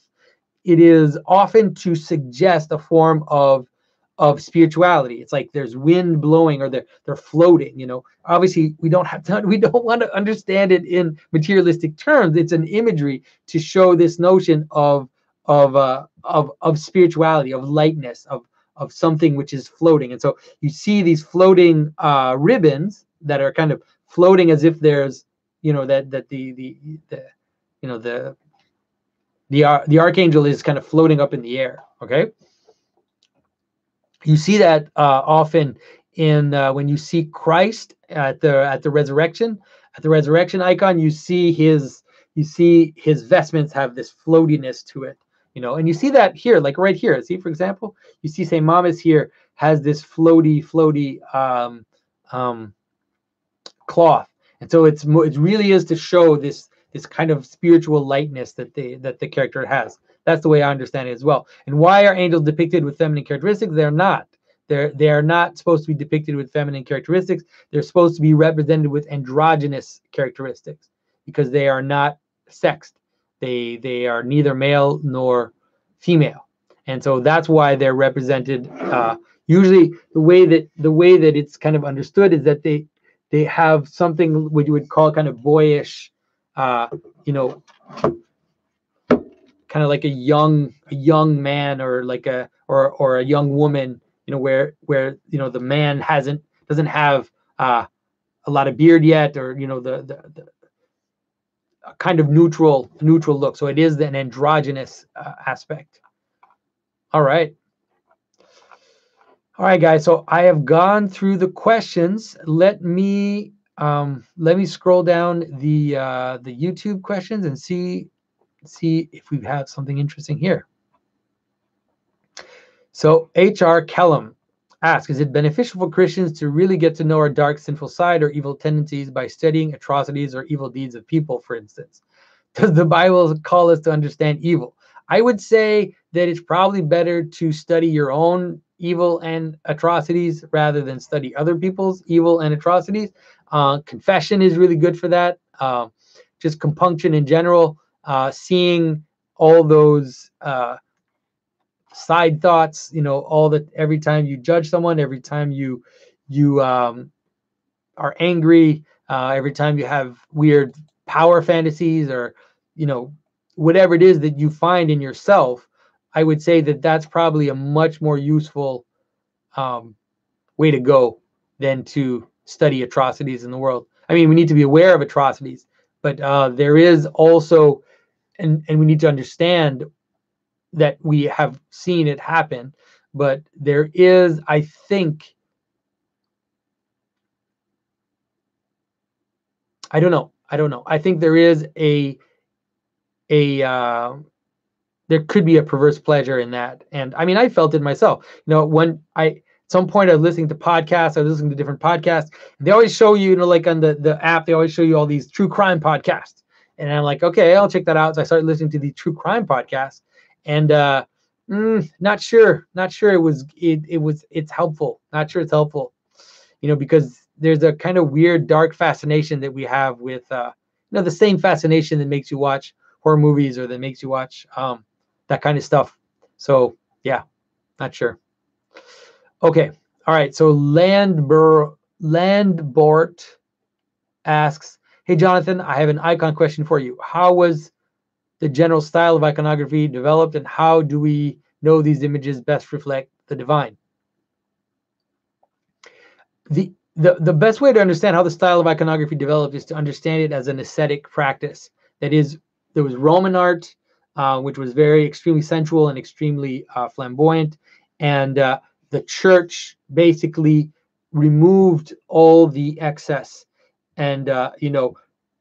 it is often to suggest a form of spirituality. It's like there's wind blowing, or they're floating. You know, obviously we don't want to understand it in materialistic terms. It's an imagery to show this notion of spirituality, of lightness, of something which is floating. And so you see these floating ribbons that are kind of floating as if there's, you know, that the you know, the archangel is kind of floating up in the air. Okay, you see that often in when you see Christ at the resurrection. At the resurrection icon, you see his vestments have this floatiness to it, you know, and you see that here, like right here. See, for example, you see St. Mamas here has this floaty cloth, and so it really is to show this kind of spiritual lightness that the character has. That's the way I understand it as well. And why are angels depicted with feminine characteristics? They're not. They are not supposed to be depicted with feminine characteristics. They're supposed to be represented with androgynous characteristics, because they are not sexed. They are neither male nor female, and so that's why they're represented. Usually, the way that it's kind of understood is that they have something what you would call kind of boyish, you know, kind of like a young man, or like a young woman, you know, where you know, the man doesn't have a lot of beard yet, or, you know, the kind of neutral look. So it is an androgynous aspect. All right. All right, guys. So I have gone through the questions. Let me scroll down the YouTube questions and see if we have something interesting here. So H.R. Kellum asks, is it beneficial for Christians to really get to know our dark, sinful side or evil tendencies by studying atrocities or evil deeds of people, for instance? Does the Bible call us to understand evil? I would say that it's probably better to study your own evil and atrocities rather than study other people's evil and atrocities. Confession is really good for that. Just compunction in general, seeing all those side thoughts, all that. Every time you judge someone, every time you are angry, every time you have weird power fantasies, or whatever it is that you find in yourself, I would say that that's probably a much more useful way to go than to study atrocities in the world. I mean, we need to be aware of atrocities, but there is also, and we need to understand that we have seen it happen, but there is, I think, I don't know. I think there is a there could be a perverse pleasure in that. And I mean, I felt it myself. When at some point I was listening to podcasts, I was listening to different podcasts, and they always show you, like on the app, they always show you all these true crime podcasts. And I'm like, okay, I'll check that out. So I started listening to the true crime podcasts, and not sure it's helpful. Not sure it's helpful, because there's a kind of weird dark fascination that we have with the same fascination that makes you watch horror movies, or that makes you watch that kind of stuff. So yeah, not sure. Okay, all right. So Landbort asks, hey Jonathan, I have an icon question for you. How was the general style of iconography developed, and how do we know these images best reflect the divine? The best way to understand how the style of iconography developed is to understand it as an aesthetic practice. That is, there was Roman art, which was very extremely sensual and extremely flamboyant, and the church basically removed all the excess, and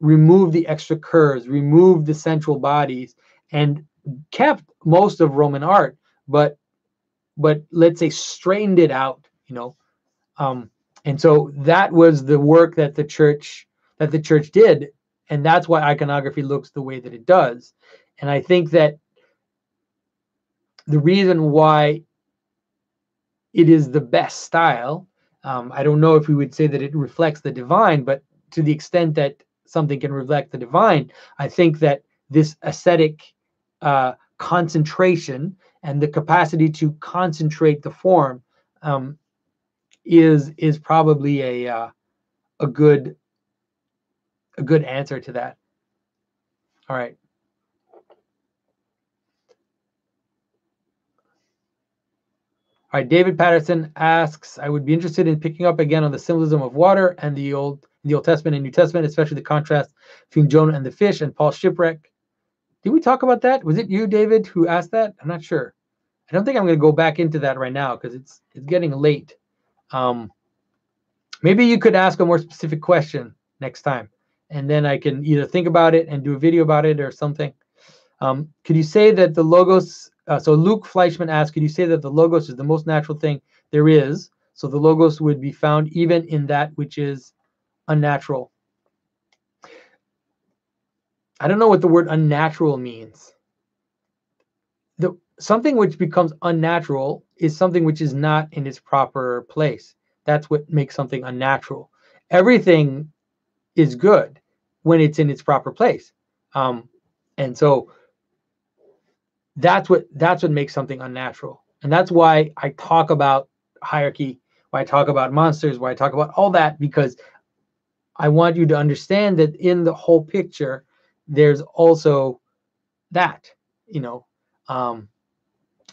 removed the extra curves, removed the sensual bodies, and kept most of Roman art, but let's say straightened it out. And so that was the work that the church did, and that's why iconography looks the way that it does. And I think that the reason why it is the best style, I don't know if we would say that it reflects the divine, but to the extent that something can reflect the divine, I think that this aesthetic concentration and the capacity to concentrate the form is probably a good answer to that. All right. All right. David Patterson asks, I would be interested in picking up again on the symbolism of water and the Old Testament and New Testament, especially the contrast between Jonah and the fish and Paul's shipwreck. Did we talk about that? Was it you, David, who asked that? I'm not sure. I don't think I'm going to go back into that right now because it's getting late. Maybe you could ask a more specific question next time, and then I can either think about it and do a video about it or something. Could you say that the Logos, so Luke Fleischman asked, could you say that the Logos is the most natural thing there is? So the Logos would be found even in that which is unnatural. I don't know what the word unnatural means. Something which becomes unnatural is something which is not in its proper place. That's what makes something unnatural. Everything is good when it's in its proper place. And so that's what makes something unnatural. And that's why I talk about hierarchy, why I talk about monsters, why I talk about all that, because I want you to understand that in the whole picture, there's also that,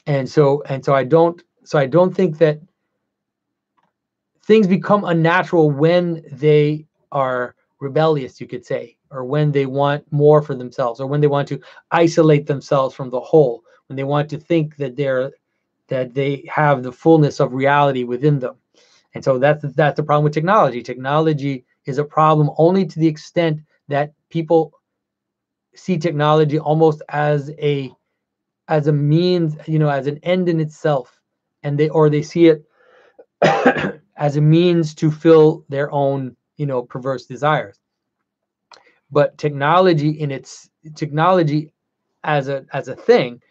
and so I don't think that things become unnatural when they are rebellious, you could say, or when they want more for themselves, or when they want to isolate themselves from the whole, when they want to think that they're that they have the fullness of reality within them. And so that's the problem with technology. Technology is a problem only to the extent that people see technology almost as a means, as an end in itself, and they see it as a means to fill their own, perverse desires. But technology as a thing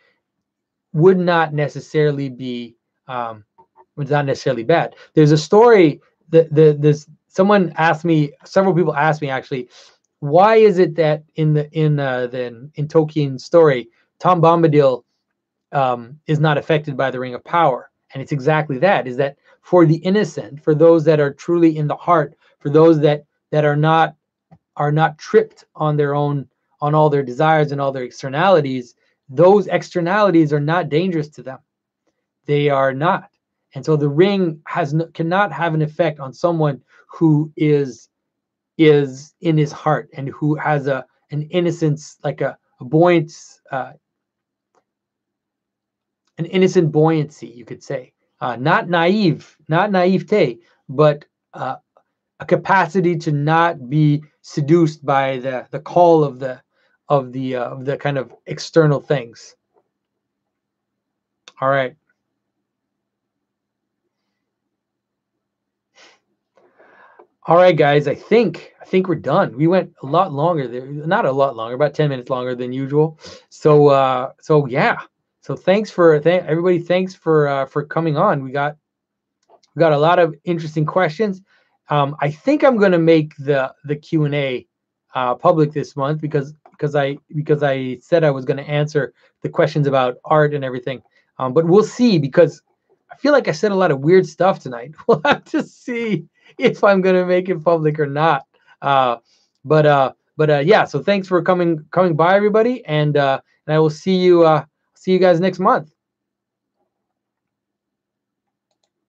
would not necessarily be was not necessarily bad. There's a story that there's someone asked me, several people asked me actually, why is it that in Tolkien's story, Tom Bombadil is not affected by the Ring of Power? And it's exactly that, is that for the innocent, for those that are truly in the heart, for those that are not tripped on their own, on all their desires and all their externalities, those externalities are not dangerous to them. They are not. And so the ring cannot have an effect on someone who is in his heart and who has an innocence, like a buoyant, an innocent buoyancy, you could say. Not naivete, but a capacity to not be seduced by the call of the kind of external things. All right. All right, guys. I think we're done. We went a lot longer there, not a lot longer, about 10 minutes longer than usual. So yeah. So thanks everybody. Thanks for coming on. We got a lot of interesting questions. I think I'm going to make the Q&A public this month because I said I was going to answer the questions about art and everything. But we'll see, because I feel like I said a lot of weird stuff tonight. We'll have to see if I'm going to make it public or not. But yeah. So thanks for coming by, everybody, and I will see you guys next month.